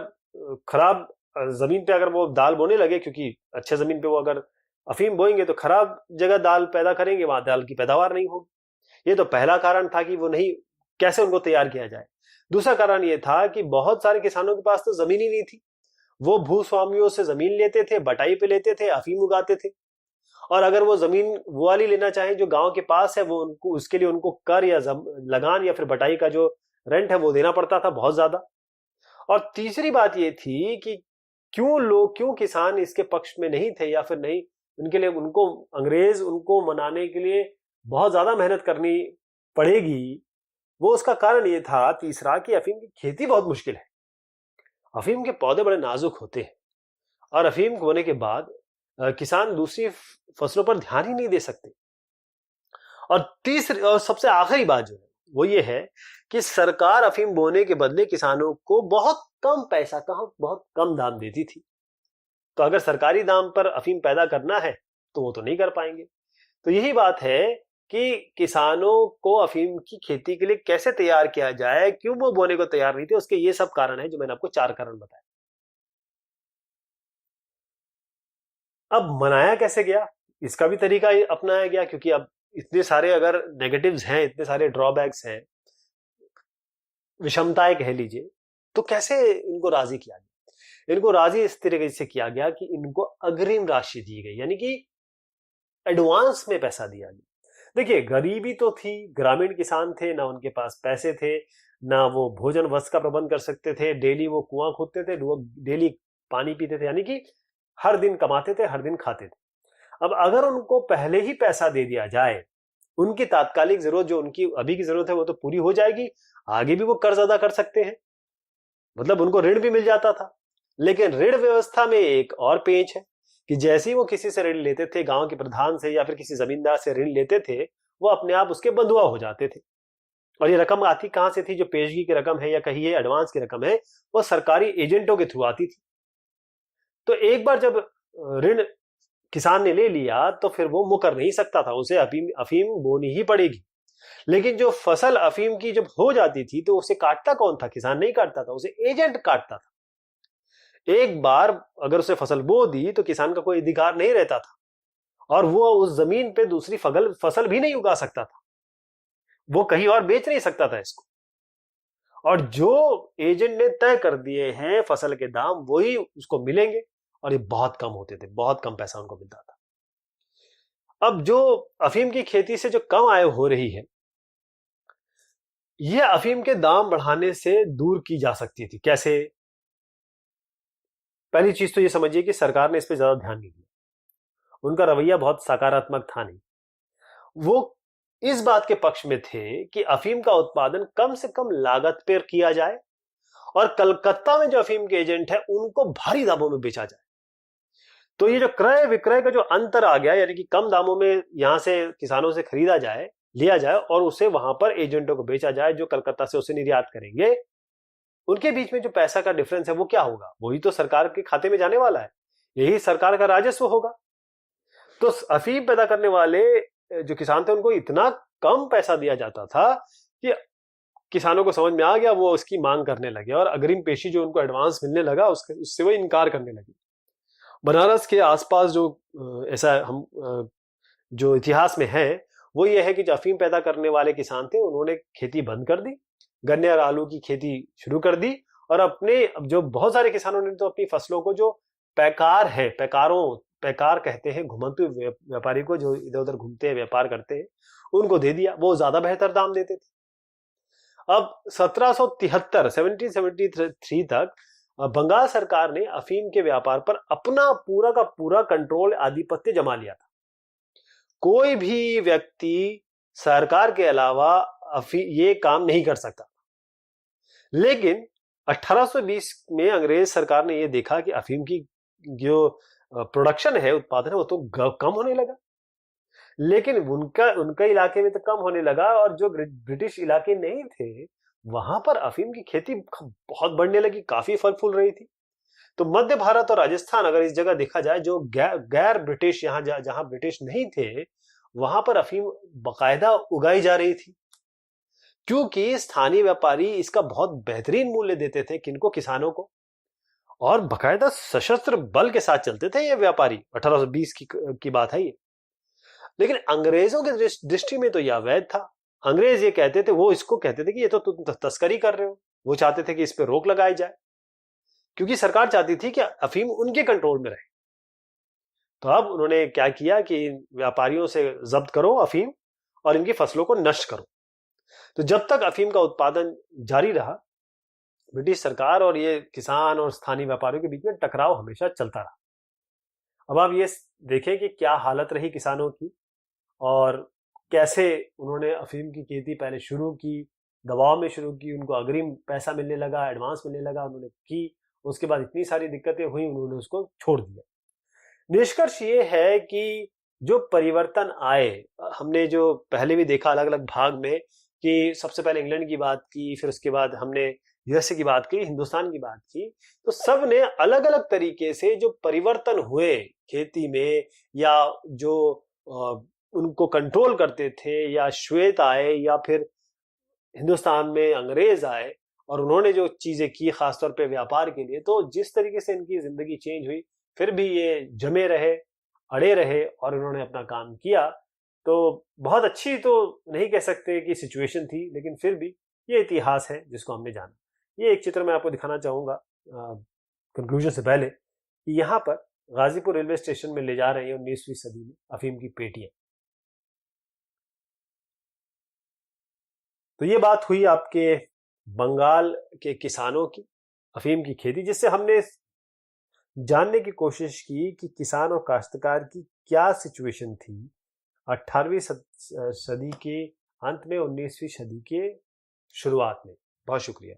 खराब जमीन पे अगर वो दाल बोने लगे, क्योंकि अच्छे जमीन पे वो अगर अफीम बोएंगे तो खराब जगह दाल पैदा करेंगे, वहां दाल की पैदावार नहीं होगी। ये तो पहला कारण था कि वो नहीं, कैसे उनको तैयार किया जाए। दूसरा कारण ये था कि बहुत सारे किसानों के पास तो जमीन ही नहीं थी। वो भूस्वामियों से जमीन लेते थे, बटाई पे लेते थे, अफीम उगाते थे, और अगर वो जमीन वो वाली लेना चाहे जो गांव के पास है, वो उनको, उसके लिए उनको कर या लगान या फिर बटाई का जो रेंट है वो देना पड़ता था बहुत ज्यादा। और तीसरी बात ये थी कि क्यों किसान इसके पक्ष में नहीं थे, या फिर नहीं, उनके लिए, अंग्रेज उनको मनाने के लिए बहुत ज्यादा मेहनत करनी पड़ेगी। वो उसका कारण ये था तीसरा, कि अफीम की खेती बहुत मुश्किल है। अफीम के पौधे बड़े नाजुक होते हैं, और अफीम होने के बाद किसान दूसरी फसलों पर ध्यान ही नहीं दे सकते। और तीसरी और सबसे आखिरी बात जो है वो ये है कि सरकार अफीम बोने के बदले किसानों को बहुत कम पैसा, बहुत कम दाम देती थी। तो अगर सरकारी दाम पर अफीम पैदा करना है तो वो तो नहीं कर पाएंगे। तो यही बात है कि किसानों को अफीम की खेती के लिए कैसे तैयार किया जाए, क्यों वो बोने को तैयार नहीं थे, उसके ये सब कारण है जो मैंने आपको 4 कारण बताए। अब मनाया कैसे गया, इसका भी तरीका अपनाया गया, क्योंकि अब इतने सारे अगर नेगेटिव्स हैं, इतने सारे ड्रॉबैक्स हैं, विषमताएं कह लीजिए, तो कैसे इनको राजी किया गया? इनको राजी इस तरीके से किया गया कि इनको अग्रिम राशि दी गई, यानी कि एडवांस में पैसा दिया गया। देखिए, गरीबी तो थी, ग्रामीण किसान थे, ना उनके पास पैसे थे, ना वो भोजन वस्त्र का प्रबंध कर सकते थे, डेली वो कुआं खोदते थे, डेली पानी पीते थे, यानी कि हर दिन कमाते थे, हर दिन खाते थे। अब अगर उनको पहले ही पैसा दे दिया जाए, उनकी तात्कालिक जरूरत, जो उनकी अभी की जरूरत है, वो तो पूरी हो जाएगी, आगे भी वो कर्ज अदा कर सकते हैं, मतलब उनको ऋण भी मिल जाता था। लेकिन ऋण व्यवस्था में एक और पेंच है कि जैसे ही वो किसी से ऋण लेते थे, गांव के प्रधान से या फिर किसी जमींदार से ऋण लेते थे, वो अपने आप उसके बंधुआ हो जाते थे। और ये रकम आती कहां से थी? जो पेशगी की रकम है या कहिए एडवांस की रकम है, वो सरकारी एजेंटों के थ्रू आती थी। तो एक बार जब ऋण किसान ने ले लिया तो फिर वो मुकर नहीं सकता था, उसे अफीम बोनी ही पड़ेगी। लेकिन जो फसल अफीम की जब हो जाती थी तो उसे काटता कौन था? किसान नहीं काटता था, उसे एजेंट काटता था। एक बार अगर उसे फसल बो दी तो किसान का कोई अधिकार नहीं रहता था, और वो उस जमीन पे दूसरी फसल भी नहीं उगा सकता था, वो कहीं और बेच नहीं सकता था इसको। और जो एजेंट ने तय कर दिए हैं फसल के दाम, वही उसको मिलेंगे, और ये बहुत कम होते थे, बहुत कम पैसा उनको मिलता था। अब जो अफीम की खेती से जो कम आय हो रही है, यह अफीम के दाम बढ़ाने से दूर की जा सकती थी। कैसे? पहली चीज तो ये समझिए कि सरकार ने इस पर ज्यादा ध्यान नहीं दिया, उनका रवैया बहुत सकारात्मक था नहीं। वो इस बात के पक्ष में थे कि अफीम का उत्पादन कम से कम लागत पर किया जाए, और कलकत्ता में जो अफीम के एजेंट है उनको भारी दामों में बेचा जाए। तो ये जो क्रय विक्रय का जो अंतर आ गया, यानी कि कम दामों में यहां से किसानों से खरीदा जाए, लिया जाए, और उसे वहां पर एजेंटों को बेचा जाए जो कलकत्ता से उसे निर्यात करेंगे, उनके बीच में जो पैसा का डिफरेंस है वो क्या होगा? वही तो सरकार के खाते में जाने वाला है। यही सरकार का राजस्व होगा। तो अफीम पैदा करने वाले जो किसान थे उनको इतना कम पैसा दिया जाता था कि किसानों को समझ में आ गया, वो उसकी मांग करने लगे और अग्रिम पेशी जो उनको एडवांस मिलने लगा उससे वो इनकार करने लगे। बनारस के आसपास जो ऐसा हम जो इतिहास में है वो ये है कि जो अफीम पैदा करने वाले किसान थे उन्होंने खेती बंद कर दी, गन्ने और आलू की खेती शुरू कर दी और अपने जो बहुत सारे किसानों ने तो अपनी फसलों को जो पैकार है, पैकार कहते हैं घुमंतु व्यापारी को जो इधर उधर घूमते हैं व्यापार करते हैं, उनको दे दिया। वो ज्यादा बेहतर दाम देते थे। अब 1773 तक बंगाल सरकार ने अफीम के व्यापार पर अपना पूरा का पूरा कंट्रोल, आधिपत्य जमा लिया था। कोई भी व्यक्ति सरकार के अलावा ये काम नहीं कर सकता। लेकिन 1820 में अंग्रेज सरकार ने यह देखा कि अफीम की जो प्रोडक्शन है, उत्पादन है, वो तो कम होने लगा। लेकिन उनका इलाके में तो कम होने लगा और जो ब्रिटिश इलाके नहीं थे वहां पर अफीम की खेती बहुत बढ़ने लगी, काफी फल फूल रही थी। तो मध्य भारत और राजस्थान, अगर इस जगह देखा जाए जो गैर ब्रिटिश, जहां ब्रिटिश नहीं थे, वहां पर अफीम बाकायदा उगाई जा रही थी, क्योंकि स्थानीय व्यापारी इसका बहुत बेहतरीन मूल्य देते थे। किनको? किसानों को। और बाकायदा सशस्त्र बल के साथ चलते थे ये व्यापारी। 1820 की बात है ये। लेकिन अंग्रेजों की दृष्टि में तो यह अवैध था। अंग्रेज ये कहते थे, वो इसको कहते थे कि ये तो तुम तस्करी कर रहे हो। वो चाहते थे कि इस पे रोक लगाई जाए, क्योंकि सरकार चाहती थी कि अफीम उनके कंट्रोल में रहे। तो अब उन्होंने क्या किया कि व्यापारियों से जब्त करो अफीम और इनकी फसलों को नष्ट करो। तो जब तक अफीम का उत्पादन जारी रहा, ब्रिटिश सरकार और ये किसान और स्थानीय व्यापारियों के बीच में टकराव हमेशा चलता रहा। अब आप ये देखें कि क्या हालत रही किसानों की और कैसे उन्होंने अफीम की खेती पहले शुरू की, दबाव में शुरू की, उनको अग्रिम पैसा मिलने लगा, एडवांस मिलने लगा, उन्होंने की। उसके बाद इतनी सारी दिक्कतें हुई, उन्होंने उसको छोड़ दिया। निष्कर्ष ये है कि जो परिवर्तन आए, हमने जो पहले भी देखा अलग अलग भाग में कि सबसे पहले इंग्लैंड की बात की, फिर उसके बाद हमने यूएसए की बात की, हिंदुस्तान की बात की, तो सब ने अलग अलग तरीके से जो परिवर्तन हुए खेती में, या जो उनको कंट्रोल करते थे, या श्वेत आए या फिर हिंदुस्तान में अंग्रेज आए और उन्होंने जो चीजें की खासतौर पे व्यापार के लिए, तो जिस तरीके से इनकी जिंदगी चेंज हुई, फिर भी ये जमे रहे, अड़े रहे और उन्होंने अपना काम किया। तो बहुत अच्छी तो नहीं कह सकते कि सिचुएशन थी, लेकिन फिर भी ये इतिहास है जिसको हमने जाना। ये एक चित्र मैं आपको दिखाना चाहूंगा कंक्लूजन से पहले कि यहाँ पर गाजीपुर रेलवे स्टेशन में ले जा रहे हैं 19वीं सदी में अफीम की पेटियां। तो ये बात हुई आपके बंगाल के किसानों की अफीम की खेती, जिससे हमने जानने की कोशिश की कि किसान और काश्तकार की क्या सिचुएशन थी 18वीं सदी के अंत में, 19वीं सदी के शुरुआत में। बहुत शुक्रिया।